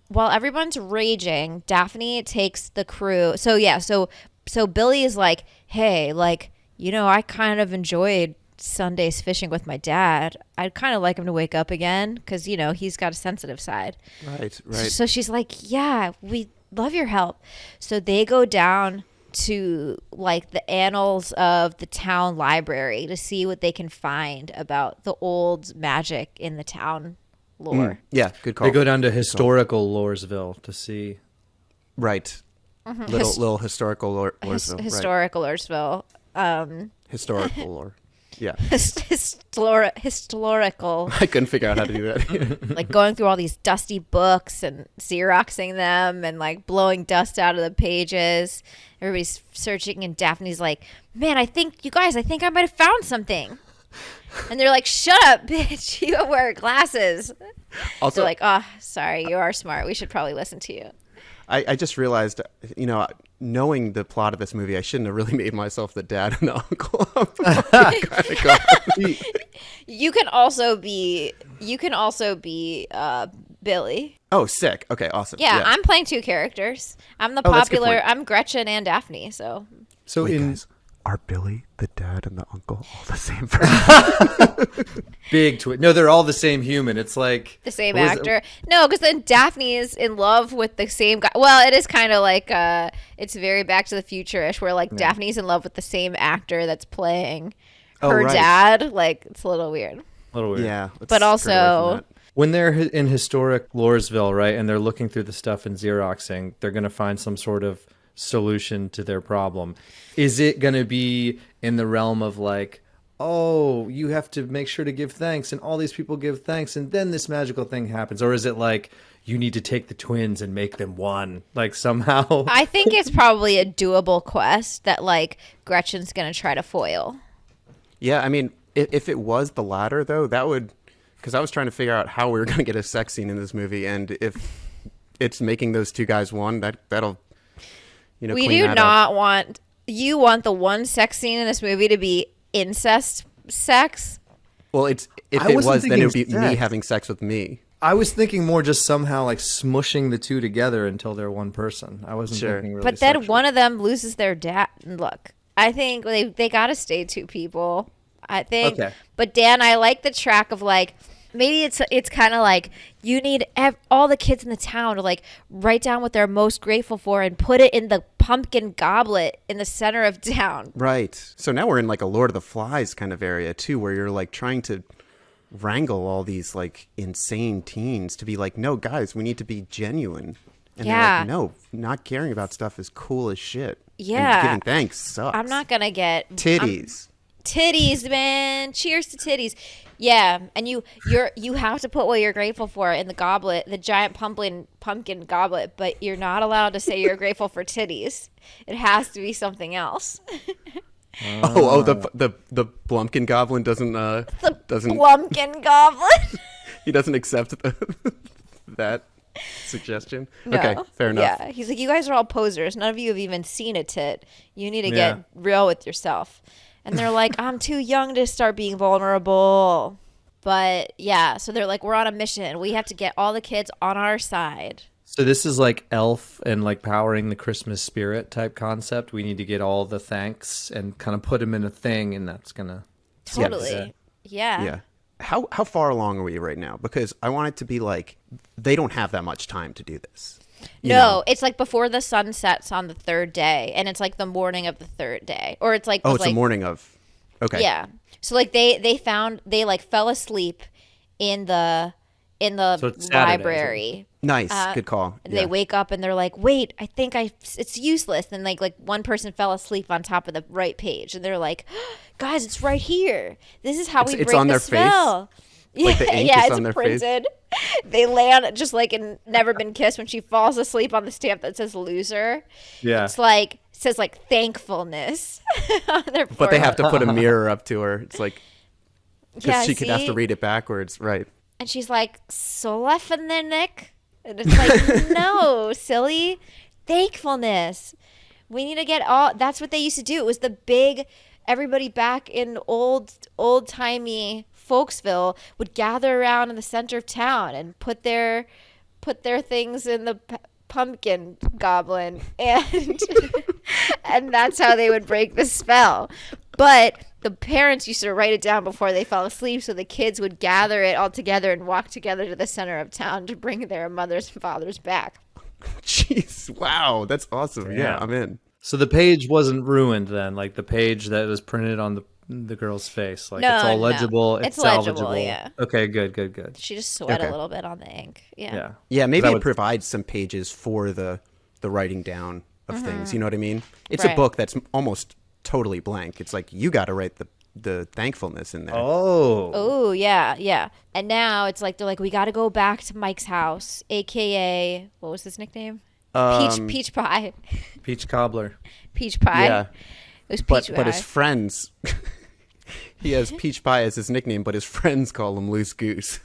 while everyone's raging, Daphne takes the crew. So Billy is like, hey, like, I kind of enjoyed Sundays fishing with my dad. I'd kind of like him to wake up again because, he's got a sensitive side. Right. So she's like, yeah, we love your help. So they go down to like the annals of the town library to see what they can find about the old magic in the town lore. Yeah, good call. They go down to historical Loresville to see. Right. Little historical lore. Loresville, right. Historical Loresville. Historical lore. Yeah. Historical. I couldn't figure out how to do that. Like going through all these dusty books and Xeroxing them and like blowing dust out of the pages. Everybody's searching and Daphne's like, man, I think I might have found something. And they're like, shut up, bitch. You wear glasses. Also, They're like, oh, sorry. You are smart. We should probably listen to you. I just realized, knowing the plot of this movie, I shouldn't have really made myself the dad and the uncle. You can also be Billy. Oh, sick. Okay, awesome. Yeah, I'm playing 2 characters. I'm the that's a good popular. point. I'm Gretchen and Daphne. So Wait, guys, are Billy, the dad, and the uncle all the same person? Big twist. No, they're all the same human. It's like the same actor. No, because then Daphne is in love with the same guy. Well, it is kind of like it's very Back to the Future-ish, where like Daphne's in love with the same actor that's playing her dad. Like it's a little weird. A little weird. Yeah. But also, when they're in historic Lawrenceville, right, and they're looking through the stuff and Xeroxing, they're going to find some sort of solution to their problem. Is it going to be in the realm of like, oh, you have to make sure to give thanks, and all these people give thanks, and then this magical thing happens? Or is it like, you need to take the twins and make them one, like somehow? I think it's probably a doable quest that like Gretchen's going to try to foil. Yeah, I mean, if it was the latter, though, that would... Because I was trying to figure out how we were going to get a sex scene in this movie, and if it's making those 2 guys one, that'll... We do not want... You want the one sex scene in this movie to be incest sex? Well, if it was, then it would be me having sex with me. I was thinking more just somehow like smushing the 2 together until they're one person. I wasn't thinking really But then sexual. one of them loses their dad. Look, I think they got to stay 2 people. I think. Okay. But Dan, I like the track of like... Maybe it's kind of like you need all the kids in the town to like write down what they're most grateful for and put it in the pumpkin goblet in the center of town. Right. So now we're in like a Lord of the Flies kind of area too, where you're like trying to wrangle all these like insane teens to be like, no, guys, we need to be genuine. And they're like, no, not caring about stuff is cool as shit. Yeah. And giving thanks sucks. I'm not going to get... Titties. Titties, man. Cheers to titties. Yeah, and you have to put what you're grateful for in the goblet, the giant pumpkin goblet, but you're not allowed to say you're grateful for titties. It has to be something else. The Blumpkin Goblin doesn't Blumpkin Goblin. He doesn't accept that suggestion. No. Okay, fair enough. Yeah, he's like, you guys are all posers. None of you have even seen a tit. You need to get real with yourself. And they're like, I'm too young to start being vulnerable. But yeah, so they're like, we're on a mission. We have to get all the kids on our side. So this is like Elf and like powering the Christmas spirit type concept. We need to get all the thanks and kind of put them in a thing, and that's gonna totally. Yeah. Yeah. How far along are we right now? Because I want it to be like they don't have that much time to do this. No, it's like before the sun sets on the 3rd day, and it's like the morning of the 3rd day, or it's like it's the morning of. Okay. Yeah. So like they like fell asleep in the library. Nice, good call. They wake up and they're like, "Wait, I think it's useless." And like one person fell asleep on top of the right page, and they're like, "Guys, it's right here. This is how we break on the their spell." Face? Like the ink is on their printed. They land just like in Never Been Kissed when she falls asleep on the stamp that says loser. Yeah. It's like says like thankfulness on their forehead. But they have to put a mirror up to her. It's like because she could have to see? read it backwards, right? And she's like, Solefanic. And it's like, no, silly. Thankfulness. We need to get all. That's what they used to do. It was the big. Everybody back in old-timey Folksville would gather around in the center of town and put their things in the pumpkin goblin, and and that's how they would break the spell. But the parents used to write it down before they fell asleep, so the kids would gather it all together and walk together to the center of town to bring their mothers and fathers back. Jeez, wow, that's awesome. Yeah, I'm in. So the page wasn't ruined then, like the page that was printed on the girl's face. Like it's all legible. It's salvageable. legible, yeah. Okay, good. She just sweat a little bit on the ink. Yeah. Yeah, maybe it provides some pages for the writing down of things. You know what I mean? It's a book that's almost totally blank. It's like you got to write the thankfulness in there. Oh, yeah. And now it's like they're like, we got to go back to Mike's house, aka what was his nickname? Peach pie. Peach cobbler. Peach pie. Yeah. It was peach pie. But his friends He has Peach Pie as his nickname, but his friends call him Loose Goose.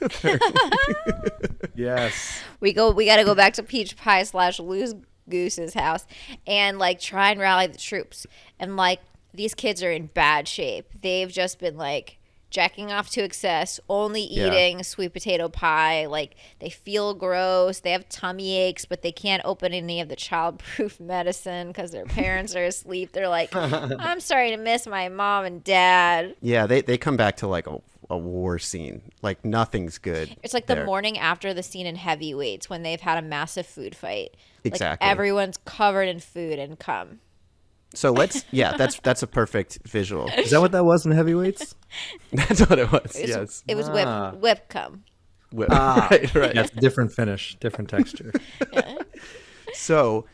Yes. We got to go back to Peach Pie / Loose Goose's house and like try and rally the troops. And like these kids are in bad shape. They've just been like jacking off to excess, only eating sweet potato pie. Like they feel gross. They have tummy aches, but they can't open any of the childproof medicine because their parents are asleep. They're like, I'm starting to miss my mom and dad. Yeah, they come back to like a war scene. Like nothing's good. It's like the morning after the scene in Heavyweights when they've had a massive food fight. Exactly. Like everyone's covered in food and cum. So that's a perfect visual. Is that what that was in Heavyweights? That's what it was. Yes. It was whip cum. Right. Yeah, it's a different finish, different texture. So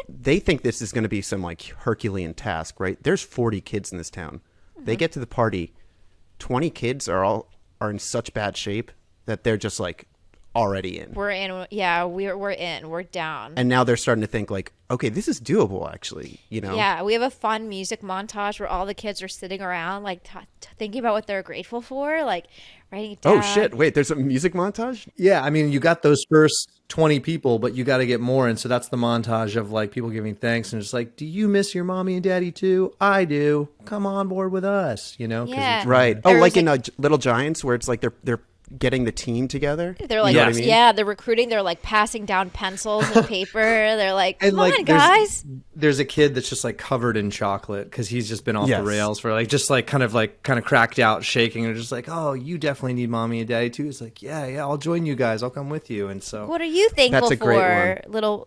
they think this is going to be some like Herculean task, right? There's 40 kids in this town. They get to the party, 20 kids are in such bad shape that they're just like already in. We're in. Yeah, we're in. We're down. And now they're starting to think like, okay, this is doable actually, you know? Yeah, we have a fun music montage where all the kids are sitting around like thinking about what they're grateful for, like writing it down. Oh shit, wait, there's a music montage? Yeah, I mean, you got those first 20 people, but you got to get more. And so that's the montage of like people giving thanks and just like, do you miss your mommy and daddy too? I do. Come on board with us, you know? 'Cause Yeah. Right. Oh, like in Little Giants where it's like they're getting the team together. They're like, you know what I mean? yeah, they're recruiting. They're like passing down pencils and paper. They're like, come like, on, guys. There's a kid that's just like covered in chocolate because he's just been off Yes. the rails for like just like kind of cracked out, shaking, and just like, oh, you definitely need mommy and daddy too. It's like, yeah, I'll join you guys. I'll come with you. And so, What are you thankful That's a great for, little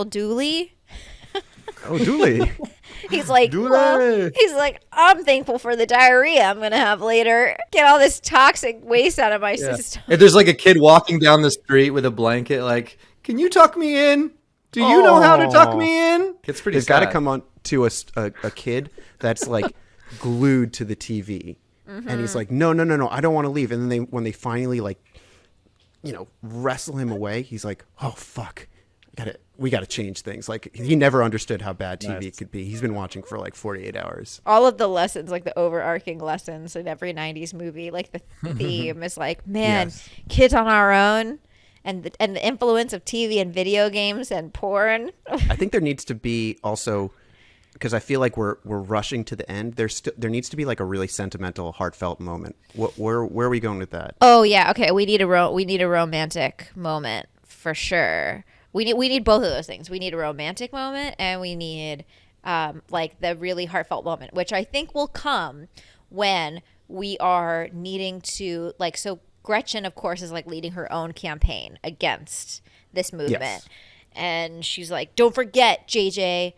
Dooley? Oh, Dooley. He's like, Dooley. he's like, I'm thankful for the diarrhea I'm gonna have later. Get all this toxic waste out of my system. if there's like a kid walking down the street with a blanket, like, can you tuck me in? Do you know how to tuck me in? It's pretty. There's got to come on to a kid that's like glued to the TV, and he's like, no, I don't want to leave. And then when they finally like, wrestle him away, he's like, oh fuck, we got to change things. Like he never understood how bad TV could be. He's been watching for like 48 hours. All of the lessons, like the overarching lessons in every 90s movie, like the theme is like, man, kids on our own. And the influence of TV and video games and porn. I think there needs to be also, because I feel like we're rushing to the end. There needs to be like a really sentimental, heartfelt moment. Where are we going with that? Oh yeah, okay. We need a romantic moment for sure. We need both of those things. We need a romantic moment and we need like the really heartfelt moment, which I think will come when we are needing to like so. Gretchen, of course, is like leading her own campaign against this movement. Yes. And she's like, don't forget, JJ,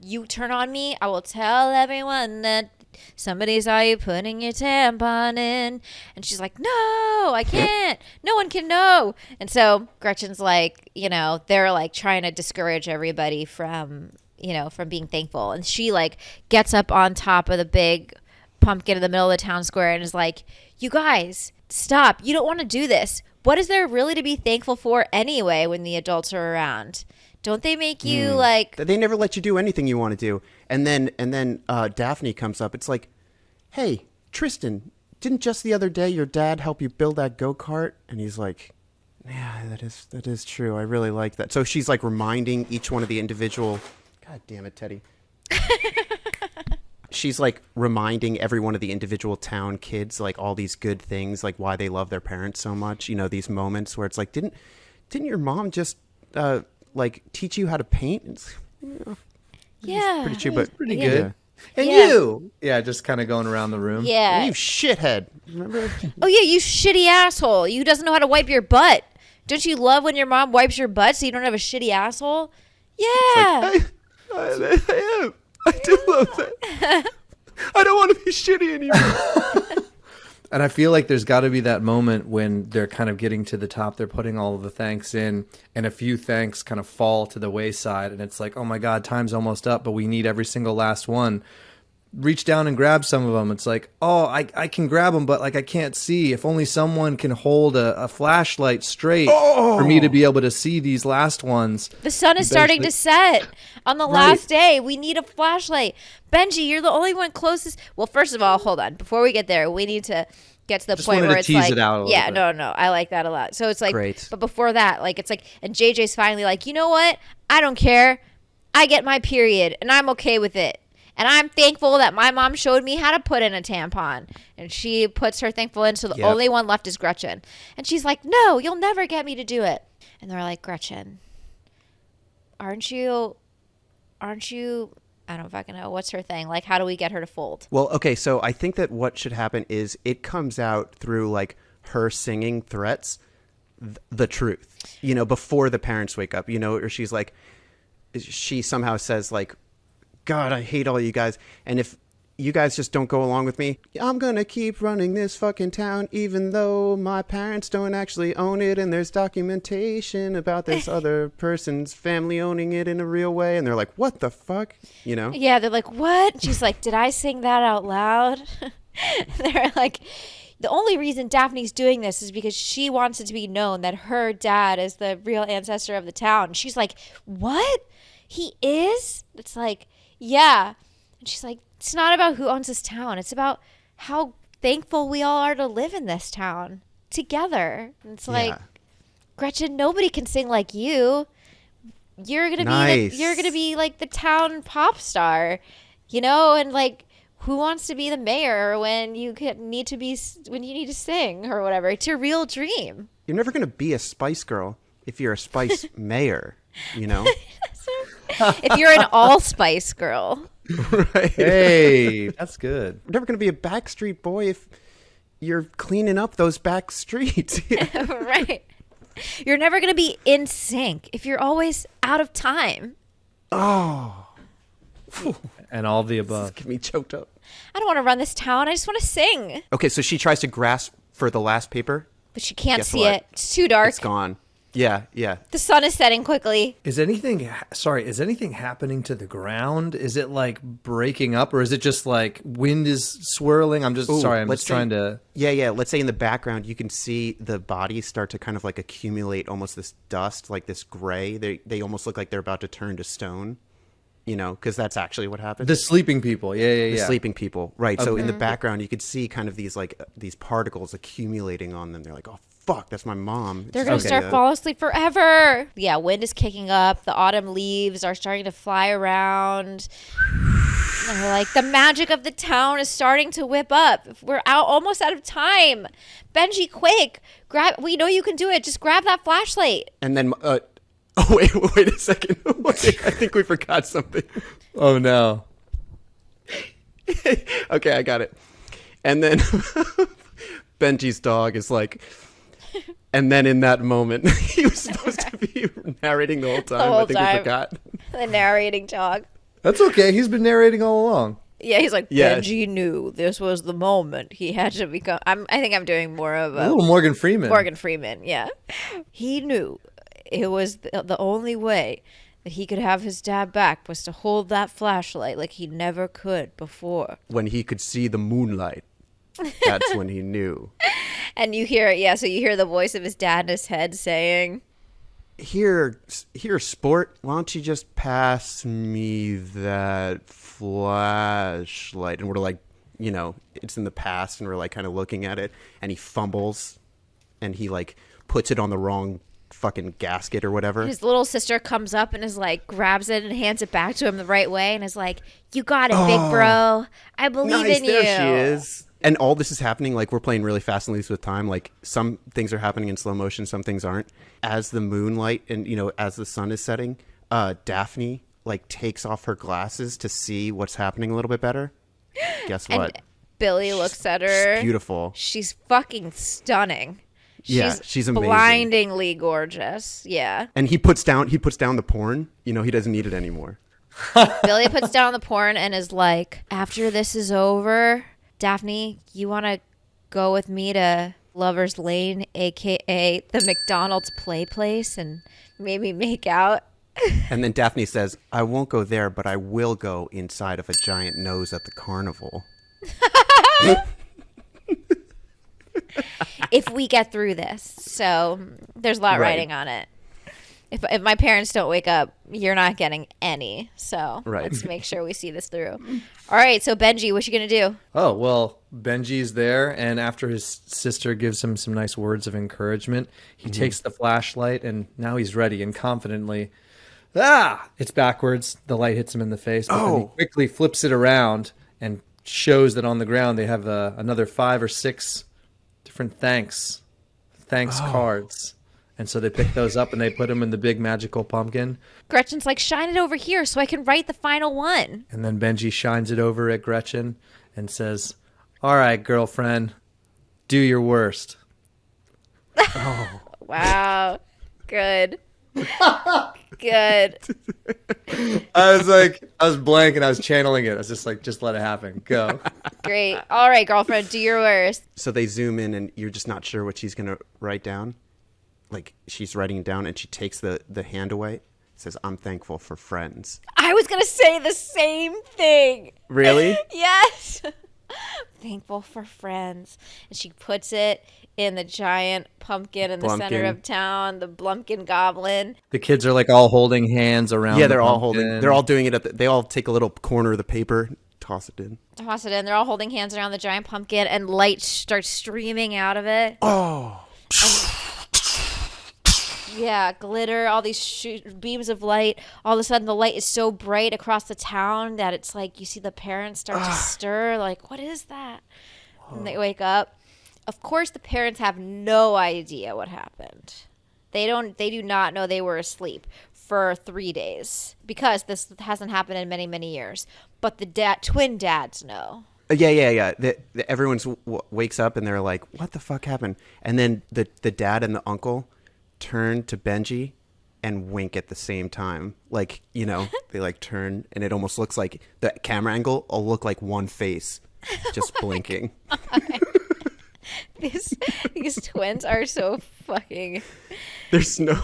you turn on me, I will tell everyone that somebody saw you putting your tampon in. And she's like, no, I can't. No one can know. And so Gretchen's like, they're like trying to discourage everybody from being thankful. And she like gets up on top of the big pumpkin in the middle of the town square and is like, you guys, stop. You don't want to do this. What is there really to be thankful for anyway when the adults are around? Don't they make you like... They never let you do anything you want to do. And then Daphne comes up. It's like, hey, Tristan, didn't just the other day your dad help you build that go-kart? And he's like, yeah, that is true. I really like that. So she's like reminding each one of the individual... God damn it, Teddy. She's like reminding every one of the individual town kids like all these good things, like why they love their parents so much. These moments where it's like, didn't your mom just like teach you how to paint? It's, yeah, pretty true, but pretty yeah. good. And you, just kind of going around the room. Yeah, you shithead. Remember? Oh yeah, you shitty asshole. You doesn't know how to wipe your butt. Don't you love when your mom wipes your butt so you don't have a shitty asshole? Yeah. Like, I am. I do love that. I don't want to be shitty anymore. And I feel like there's got to be that moment when they're kind of getting to the top. They're putting all of the thanks in, and a few thanks kind of fall to the wayside. And it's like, oh my God, time's almost up, but we need every single last one. reach down and grab some of them. It's like, oh, I can grab them, but like I can't see. If only someone can hold a flashlight straight for me to be able to see these last ones. The sun is starting to set on the last day. We need a flashlight. Benji, you're the only one closest. Well, first of all, hold on. Before we get there, we need to get to the point where it's tease like, it out a little bit. no, I like that a lot. So it's like, Great. but before that, like, it's like, and JJ's finally like, you know what? I don't care. I get my period and I'm okay with it. And I'm thankful that my mom showed me how to put in a tampon. And she puts her thankful in, so the only one left is Gretchen. And she's like, no, you'll never get me to do it. And they're like, Gretchen, aren't you, I don't fucking know. What's her thing? Like, how do we get her to fold? Well, okay, so I think that what should happen is it comes out through like her singing threats, the truth, you know, before the parents wake up, you know, or she's like, she somehow says like, God, I hate all you guys. And if you guys just don't go along with me, I'm going to keep running this fucking town, even though my parents don't actually own it. And there's documentation about this other person's family owning it in a real way. And they're like, what the fuck? You know? Yeah, they're like, what? She's like, did I sing that out loud? They're like, the only reason Daphne's doing this is because she wants it to be known that her dad is the real ancestor of the town. She's like, what? He is? It's like, yeah. And she's like, it's not about who owns this town. It's about how thankful we all are to live in this town together. And it's like, Gretchen, nobody can sing like you. You're gonna be like the town pop star, you know. And like, who wants to be the mayor when you need to sing or whatever? It's your real dream. You're never going to be a Spice Girl if you're a Spice mayor, you know? If you're an allspice girl. Right. Hey, that's good. You're never going to be a Backstreet Boy if you're cleaning up those back streets. Right. You're never going to be in sync if you're always out of time. Oh. And all of the above. Get me choked up. I don't want to run this town. I just want to sing. Okay, so she tries to grasp for the last paper. But she can't Guess see what? it. It's too dark. It's gone. Yeah. The sun is setting quickly. Is anything happening to the ground? Is it like breaking up, or is it just like wind is swirling? I'm just trying to. Yeah. Let's say in the background you can see the bodies start to kind of like accumulate almost this dust, like this gray. They almost look like they're about to turn to stone. You know, because that's actually what happened. The sleeping people. Yeah. The sleeping people. Right. Okay. So in the background you could see kind of these particles accumulating on them. They're like, oh fuck, that's my mom. They're going to start falling asleep forever. Yeah, wind is kicking up. The autumn leaves are starting to fly around. And we're like, the magic of the town is starting to whip up. We're almost out of time. Benji, quick. We know you can do it. Just grab that flashlight. And then, wait a second. Wait, I think we forgot something. Oh, no. Okay, I got it. And then Benji's dog is like... And then in that moment, he was supposed to be narrating the whole time. I think we forgot. The narrating dog. That's okay. He's been narrating all along. Yeah, he's like, Benji knew this was the moment he had to become... I think I'm doing more of a little Morgan Freeman. Morgan Freeman, yeah. He knew it was the only way that he could have his dad back was to hold that flashlight like he never could before. When he could see the moonlight, that's when he knew. And you hear, so you hear the voice of his dad in his head saying, Here, sport, why don't you just pass me that flashlight? And we're like, you know, it's in the past, and we're like kind of looking at it, and he fumbles, and he like puts it on the wrong fucking gasket or whatever. His little sister comes up and is like, grabs it and hands it back to him the right way, and is like, you got it, big bro. I believe in you. There she is. And all this is happening, like, we're playing really fast and loose with time. Like, some things are happening in slow motion, some things aren't. As the moonlight and, you know, as the sun is setting, Daphne, like, takes off her glasses to see what's happening a little bit better. Guess what? And Billy looks at her. She's beautiful. She's fucking stunning. She's amazing. Blindingly gorgeous. Yeah. And he puts down the porn. You know, he doesn't need it anymore. Billy puts down the porn and is like, after this is over... Daphne, you want to go with me to Lover's Lane, a.k.a. the McDonald's play place, and maybe make out? And then Daphne says, I won't go there, but I will go inside of a giant nose at the carnival. If we get through this. So there's a lot Right. riding on it. If my parents don't wake up, you're not getting any. So Right. let's make sure we see this through. All right. So Benji, what you going to do? Oh, well, Benji's there, and after his sister gives him some nice words of encouragement, he takes the flashlight, and now he's ready and confidently. It's backwards. The light hits him in the face, but then he quickly flips it around and shows that on the ground they have another 5 or 6 different thanks cards. And so they pick those up and they put them in the big magical pumpkin. Gretchen's like, shine it over here so I can write the final one. And then Benji shines it over at Gretchen and says, all right, girlfriend, do your worst. Wow. Good. Good. I was blank and I was channeling it. I was just like, just let it happen. Go. Great. All right, girlfriend, do your worst. So they zoom in and you're just not sure what she's going to write down. Like she's writing it down and she takes the hand away. Says, I'm thankful for friends. I was going to say the same thing. Really? Yes. Thankful for friends. And she puts it in the giant pumpkin in the center of town, the Blumpkin Goblin. The kids are like all holding hands around. Yeah, the they're all pumpkin. holding. They're all doing it. They all take a little corner of the paper, toss it in. Toss it in. They're all holding hands around the giant pumpkin, and light starts streaming out of it. Oh. Yeah, glitter, all these beams of light. All of a sudden, the light is so bright across the town that it's like you see the parents start to stir. Like, what is that? And they wake up. Of course, the parents have no idea what happened. They do not know they were asleep for 3 days because this hasn't happened in many, many years. But the twin dads know. Yeah. Everyone's wakes up and they're like, what the fuck happened? And then the dad and the uncle turn to Benji and wink at the same time. Like, you know, they like turn and it almost looks like the camera angle will look like one face just blinking. These twins are so fucking... There's no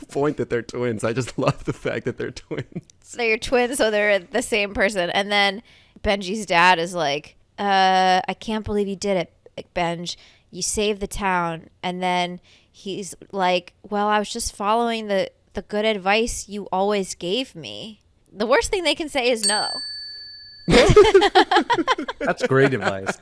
point that they're twins. I just love the fact that they're twins. They're twins, so they're the same person. And then Benji's dad is like, I can't believe you did it, Benj. You saved the town. And then he's like, well, I was just following the good advice you always gave me. The worst thing they can say is no. That's great advice.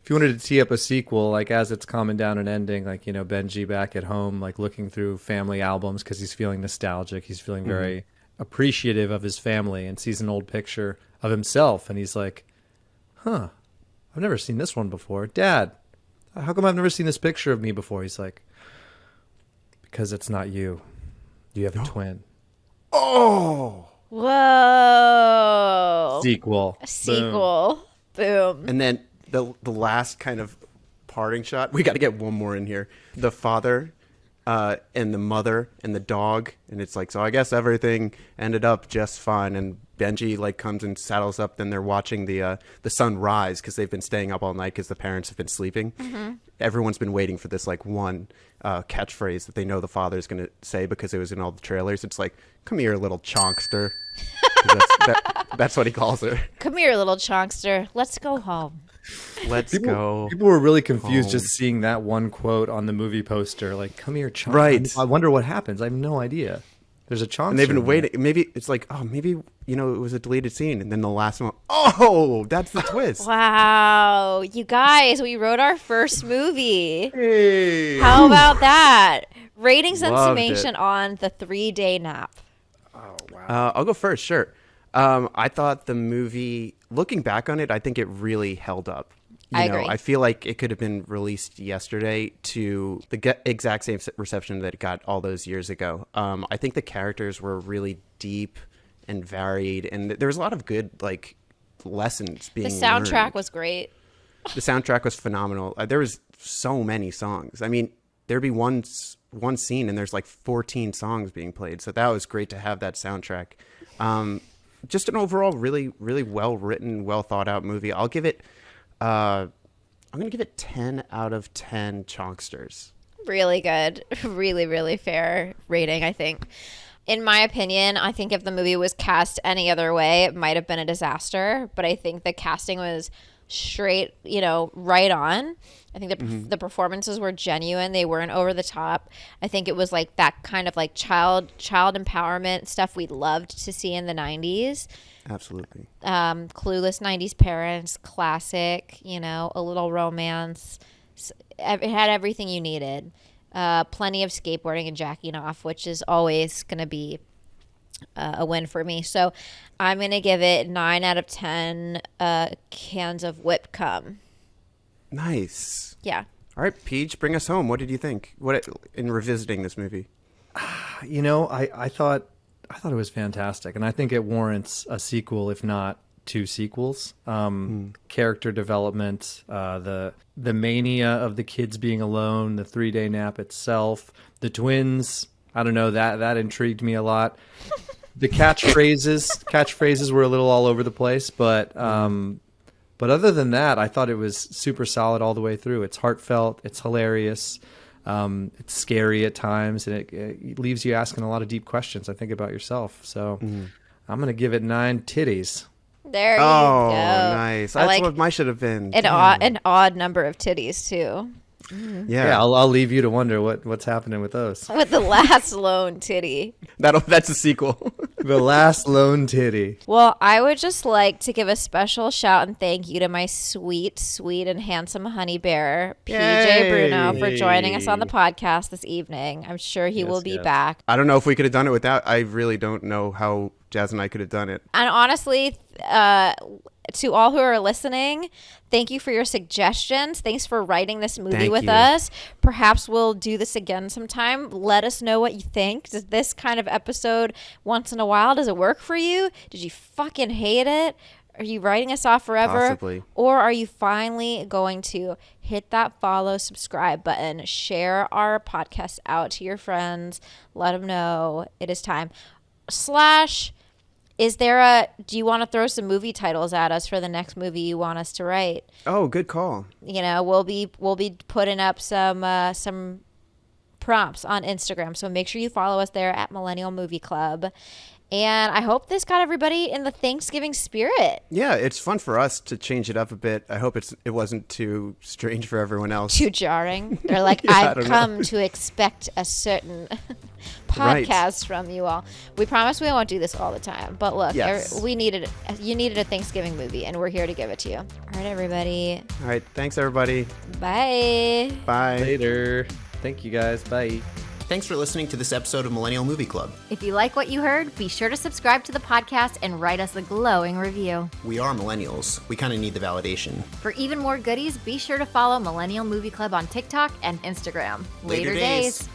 If you wanted to tee up a sequel, like as it's calming down and ending, like, you know, Benji back at home, like looking through family albums because he's feeling nostalgic. He's feeling very appreciative of his family and sees an old picture of himself. And he's like, I've never seen this one before. Dad, how come I've never seen this picture of me before? He's like, because it's not you. You have a twin. Oh. Whoa. Sequel. Sequel. Boom. And then the last kind of parting shot, we got to get one more in here. The father and the mother and the dog, and it's like, so I guess everything ended up just fine. And Benji like comes and saddles up, then they're watching the sun rise because they've been staying up all night because the parents have been sleeping. Everyone's been waiting for this like one catchphrase that they know the father's going to say because it was in all the trailers. It's like, come here, little chonkster. That's what he calls her. Come here, little chonkster. Let's go home. Let's go. People were really confused home. just seeing that one quote on the movie poster. Like, come here, Chonk. Right. I wonder what happens. I have no idea. There's a Chonk. And they've been waiting. Maybe it's like, oh, maybe, you know, it was a deleted scene. And then the last one, oh, that's the twist. Wow. You guys, we wrote our first movie. Hey. How about that? Ratings and Loved summation it. on the 3-day nap. Oh, wow. I'll go first, sure. I thought the movie, looking back on it, I think it really held up. I agree. I feel like it could have been released yesterday to the exact same reception that it got all those years ago. I think the characters were really deep and varied, and there was a lot of good like lessons being The soundtrack learned. was great. The soundtrack was phenomenal. There was so many songs. I mean, there'd be one scene and there's like 14 songs being played. So that was great to have that soundtrack. Just an overall really, really well written, well thought out movie. I'll give it, I'm going to give it 10 out of 10 chonksters. Really good. Really, really fair rating, I think. In my opinion, I think if the movie was cast any other way, it might have been a disaster. But I think the casting was straight, right on. I think the performances were genuine. They weren't over the top. I think it was like that kind of like child empowerment stuff we loved to see in the 90s. Absolutely. Clueless 90s parents, classic, a little romance. It had everything you needed. Plenty of skateboarding and jacking off, which is always going to be a win for me. So I'm going to give it 9 out of 10 cans of whipped cum. Nice. Yeah. All right, Peach, bring us home. What did you think? In revisiting this movie? I thought it was fantastic, and I think it warrants a sequel, if not 2 sequels. Character development, the mania of the kids being alone, the 3-day nap itself, the twins. I don't know, that intrigued me a lot. The catchphrases were a little all over the place, but other than that, I thought it was super solid all the way through. It's heartfelt, it's hilarious, it's scary at times, and it leaves you asking a lot of deep questions, I think, about yourself. So I'm gonna give it 9 titties. There you go. Nice. That's what mine should have been. An odd number of titties too. Yeah. I'll leave you to wonder what's happening with those. With the last lone titty. That's a sequel. The last lone titty. Well, I would just like to give a special shout and thank you to my sweet, sweet and handsome honey bear, PJ Bruno, for joining us on the podcast this evening. I'm sure he will be back. I don't know if we could have done it without. I really don't know how Jaz and I could have done it. And honestly, to all who are listening, thank you for your suggestions. Thanks for writing this movie with us. Perhaps we'll do this again sometime. Let us know what you think. Does this kind of episode once in a while, does it work for you? Did you fucking hate it? Are you writing us off forever? Possibly. Or are you finally going to hit that follow, subscribe button, share our podcast out to your friends, let them know it is time. Do you want to throw some movie titles at us for the next movie you want us to write? Oh, good call. We'll be putting up some prompts on Instagram, so make sure you follow us there at Millennial Movie Club. And I hope this got everybody in the Thanksgiving spirit. Yeah, it's fun for us to change it up a bit. I hope it wasn't too strange for everyone else. Too jarring. They're like, Yeah, I've come to expect a certain podcast from you all. We promise we won't do this all the time. But look, Yes. you needed a Thanksgiving movie, and we're here to give it to you. All right, everybody. All right, thanks, everybody. Bye. Bye. Later. Thank you, guys. Bye. Thanks for listening to this episode of Millennial Movie Club. If you like what you heard, be sure to subscribe to the podcast and write us a glowing review. We are millennials. We kind of need the validation. For even more goodies, be sure to follow Millennial Movie Club on TikTok and Instagram. Later days.